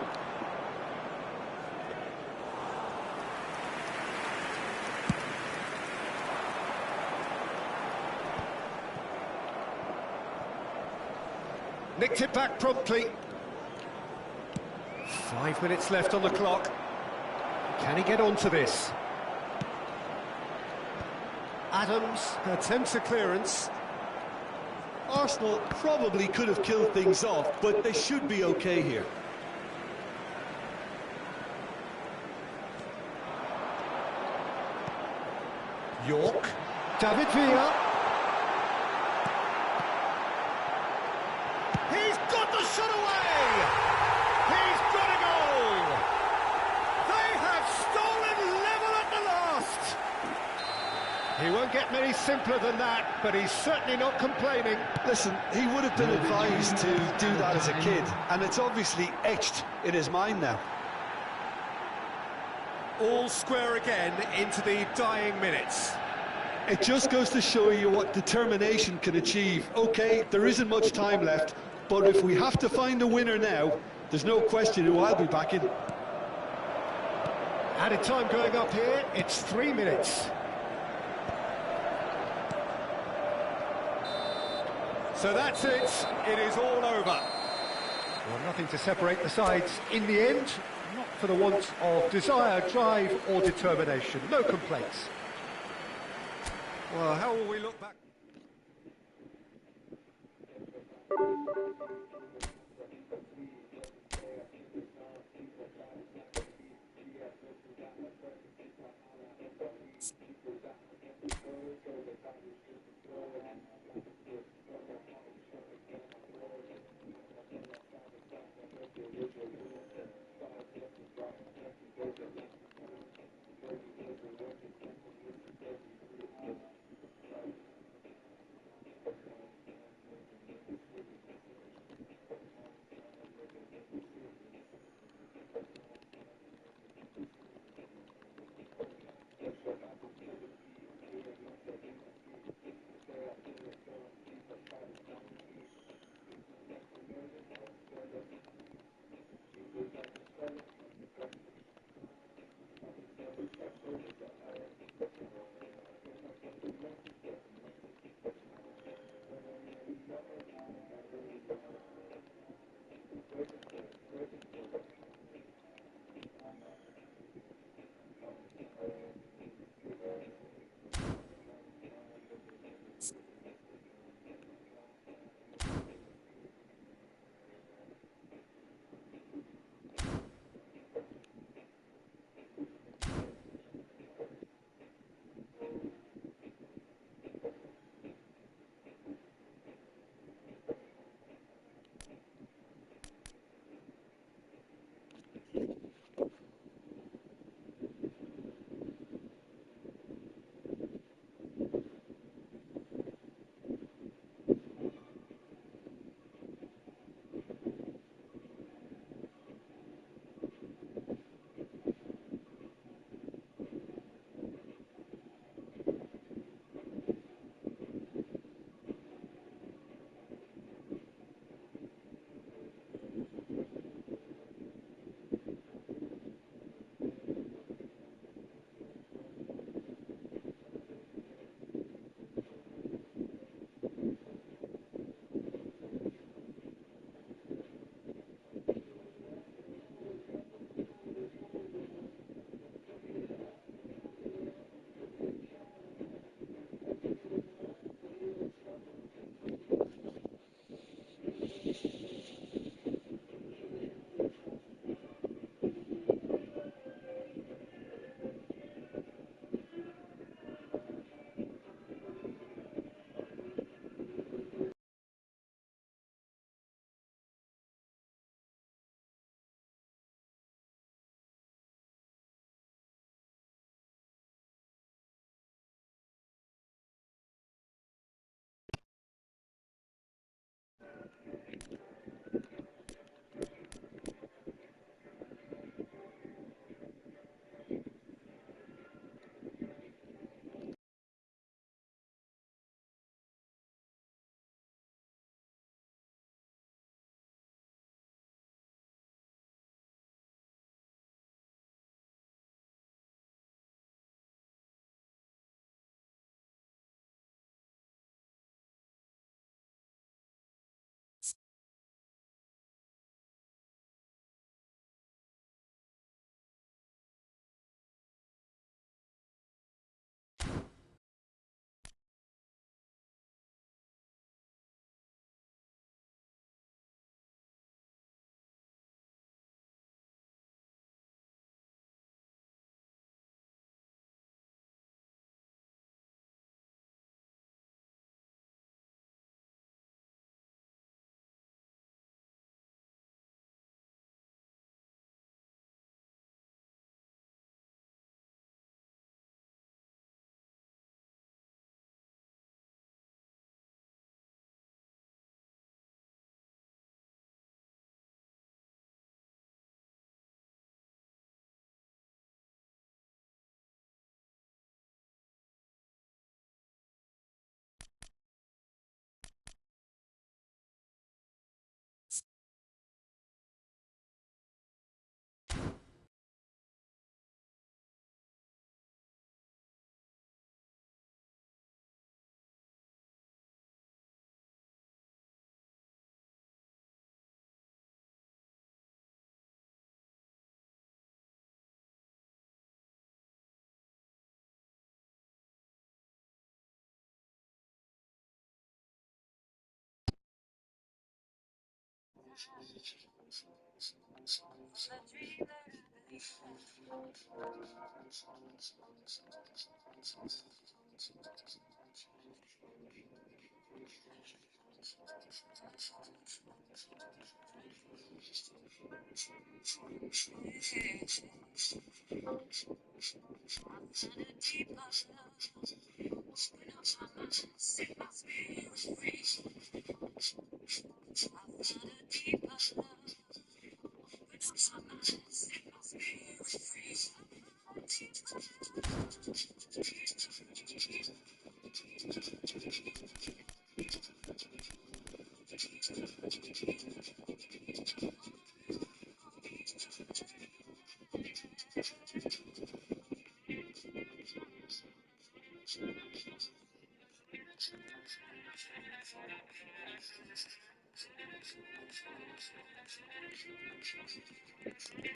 Nicked it back promptly. 5 minutes left on the clock. Can he get onto this? Adams attempts a clearance. Arsenal probably could have killed things off, but they should be okay here. York. David Villa. He's got the shot away! He's got a goal! They have stolen level at the last! He won't get many simpler than that, but he's certainly not complaining. Listen, he would have been advised to do that as a kid, and it's obviously etched in his mind now. All square again into the dying minutes. It just goes to show you what determination can achieve. Okay, there isn't much time left, but if we have to find a winner now, there's no question who I'll be backing. Added time going up here, it's 3 minutes. So that's it is all over. Well, nothing to separate the sides in the end, not for the want of desire, drive or determination. No complaints. Well, how will we look back?